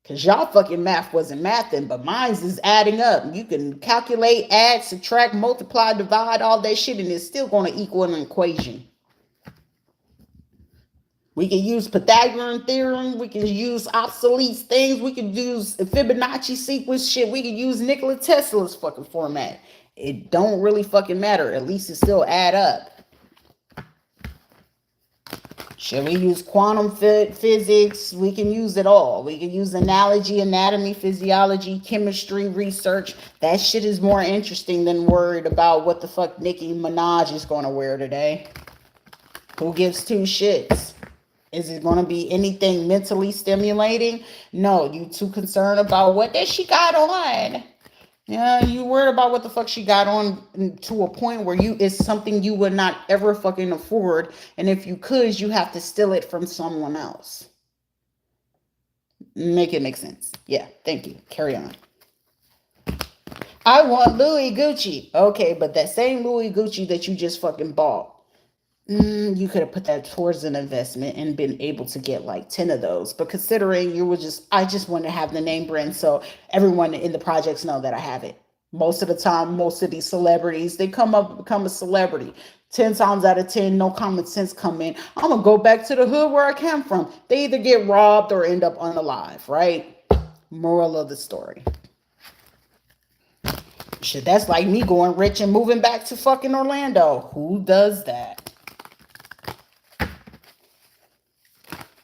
Because y'all fucking math wasn't mathing, but mine's is adding up. You can calculate, add, subtract, multiply, divide, all that shit, and it's still going to equal an equation. We can use Pythagorean theorem. We can use obsolete things. We can use Fibonacci sequence shit. We can use Nikola Tesla's fucking format. It don't really fucking matter. At least it still add up. Shall we use quantum physics? We can use it all. We can use analogy, anatomy, physiology, chemistry, research. That shit is more interesting than worried about what the fuck Nicki Minaj is going to wear today. Who gives two shits? Is it going to be anything mentally stimulating? No, you too concerned about what that she got on. Yeah, you worried about what the fuck she got on to a point where it's something you would not ever fucking afford. And if you could, you have to steal it from someone else. Make it make sense. Yeah, thank you. Carry on. I want Louis Gucci. Okay, but that same Louis Gucci that you just fucking bought, you could have put that towards an investment and been able to get like 10 of those. But considering I just want to have the name brand so everyone in the projects know that I have it. Most of the time, most of these celebrities, they come up and become a celebrity. 10 times out of 10, no common sense come in. I'm going to go back to the hood where I came from. They either get robbed or end up unalive, right? Moral of the story. Shit, that's like me going rich and moving back to fucking Orlando. Who does that?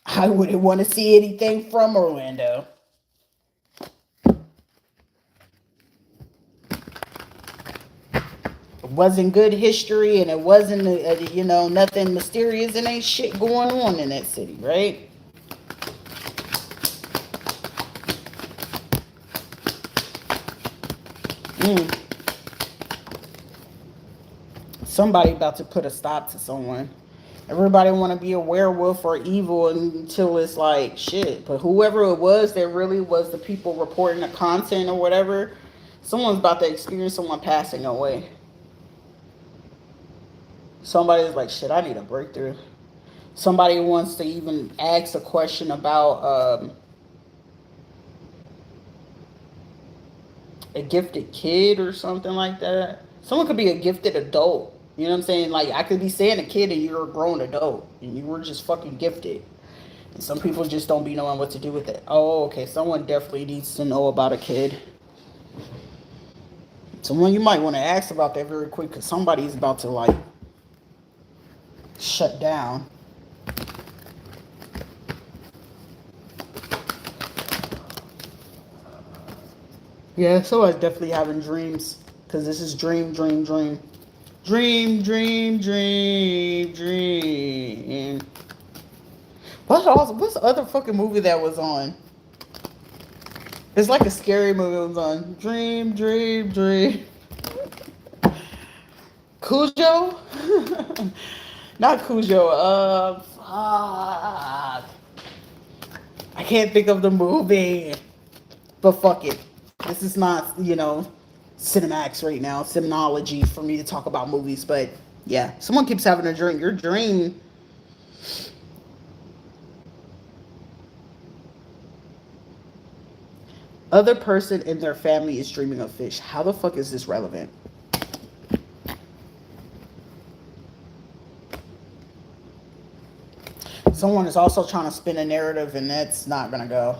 I wouldn't want to see anything from Orlando. It wasn't good history, and it wasn't, nothing mysterious, and ain't shit going on in that city, right? Somebody about to put a stop to someone. Everybody want to be a werewolf or evil until it's like shit. But whoever it was that really was the people reporting the content or whatever, someone's about to experience someone passing away. Somebody's like, shit, I need a breakthrough. Somebody wants to even ask a question about a gifted kid or something like that. Someone could be a gifted adult. You know what I'm saying? Like, I could be saying a kid and you're a grown adult and you were just fucking gifted. And some people just don't be knowing what to do with it. Oh, okay. Someone definitely needs to know about a kid. Someone you might want to ask about that very quick because somebody's about to, like, shut down. Yeah, someone's definitely having dreams because this is dream. Dream. What's the other fucking movie that was on? It's like a scary movie that was on. Dream. Cujo? Not Cujo. Fuck. I can't think of the movie. But fuck it. This is not, Cinemax right now, Seminology for me to talk about movies. But yeah, someone keeps having a dream. Your dream. Other person in their family is dreaming of fish. How the fuck is this relevant? Someone is also trying to spin a narrative, and that's not gonna go.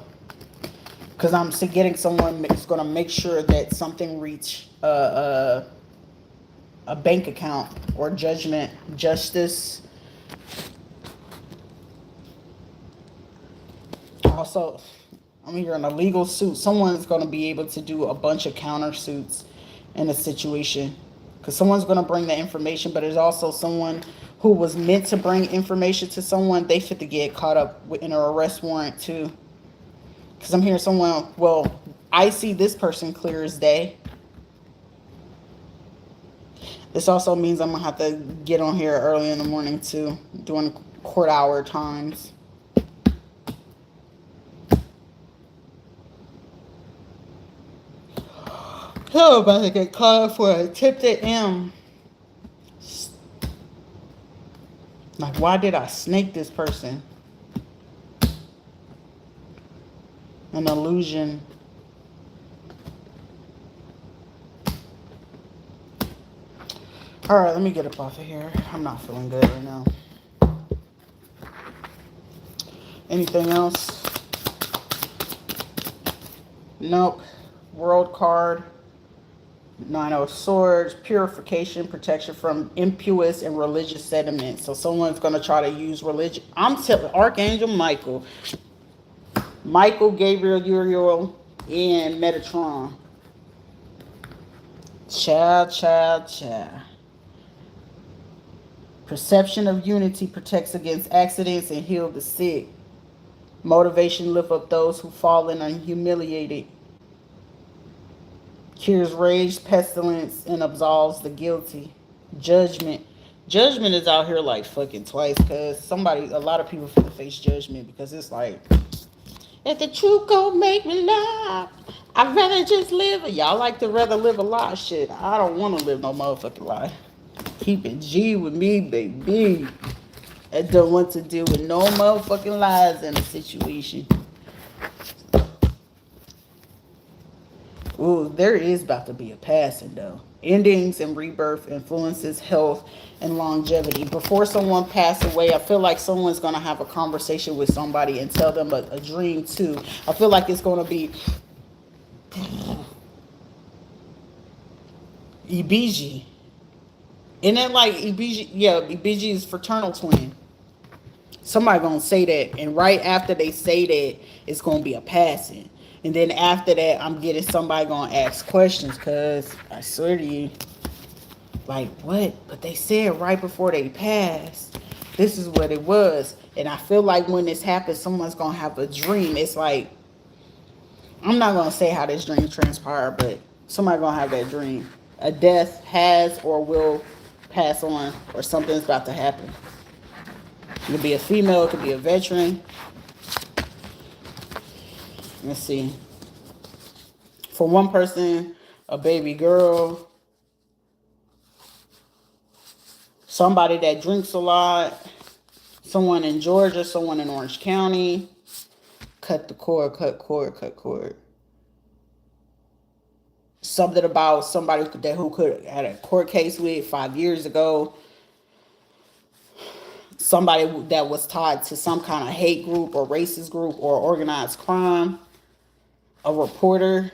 Because I'm getting someone that's going to make sure that something reach a bank account or justice. Also, I'm hearing a legal suit. Someone's going to be able to do a bunch of countersuits in a situation. Because someone's going to bring the information, but there's also someone who was meant to bring information to someone. They fit to get caught up in an arrest warrant too. Because I'm hearing someone, well, I see this person clear as day. This also means I'm going to have to get on here early in the morning too, doing court hour times. Oh, about to get caught up for a attempted M. Like, why did I snake this person? An illusion. All right, let me get up off of here. I'm not feeling good right now. Anything else? Nope. World card. Nine of Swords. Purification, protection from impious and religious sentiments. So someone's going to try to use religion. I'm telling Archangel Michael, Gabriel, Uriel, and Metatron. Child. Perception of unity protects against accidents and heal the sick. Motivation lift up those who fallen and humiliated. Cures rage, pestilence, and absolves the guilty. Judgment is out here like fucking twice because a lot of people face judgment because it's like, if the truth gon' make me lie, I'd rather just live. Y'all like to rather live a lie. Shit, I don't want to live no motherfucking lie. Keep it G with me, baby. I don't want to deal with no motherfucking lies in a situation. Well, there is about to be a passing though. Endings and rebirth influences health and longevity. Before someone passes away, I feel like someone's gonna have a conversation with somebody and tell them a dream too. I feel like it's gonna be Ibiji. Isn't that like Ibiji? Yeah, Ibiji is fraternal twin. Somebody gonna say that, and right after they say that, it's gonna be a passing. And then after that, I'm getting somebody gonna ask questions, cause I swear to you, like what? But they said right before they passed, this is what it was. And I feel like when this happens, someone's gonna have a dream. It's like, I'm not gonna say how this dream transpired, but somebody gonna have that dream. A death has or will pass on, or something's about to happen. It could be a female, it could be a veteran. Let's see. For one person, a baby girl, somebody that drinks a lot, someone in Georgia, someone in Orange County. Cut the cord, cut cord, cut cord. Something about somebody who could had a court case with 5 years ago. Somebody that was tied to some kind of hate group or racist group or organized crime. A reporter.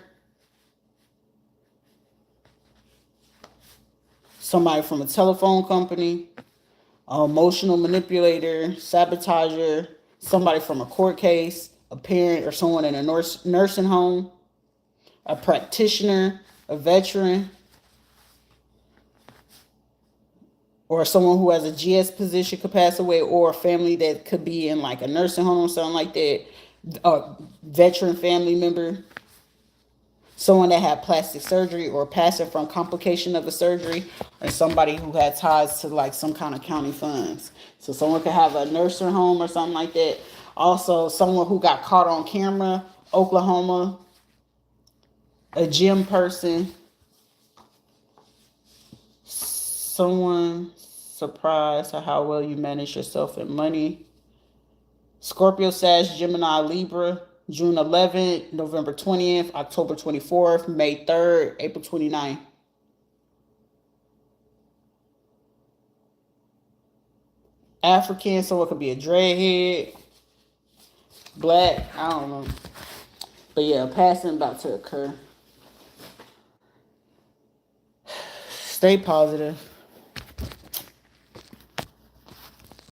Somebody from a telephone company. An emotional manipulator, sabotager. Somebody from a court case. A parent or someone in a nursing home. A practitioner. A veteran. Or someone who has a GS position could pass away, or a family that could be in like a nursing home or something like that. A veteran family member. Someone that had plastic surgery or passing from complication of a surgery, or somebody who had ties to like some kind of county funds. So someone could have a nursing home or something like that. Also, someone who got caught on camera, Oklahoma, a gym person, someone surprised at how well you manage yourself and money. Scorpio, Sag, Gemini, Libra, June 11th, November 20th, October 24th, May 3rd, April 29th. African, someone could be a dreadhead. Black, I don't know. But yeah, passing about to occur. Stay positive.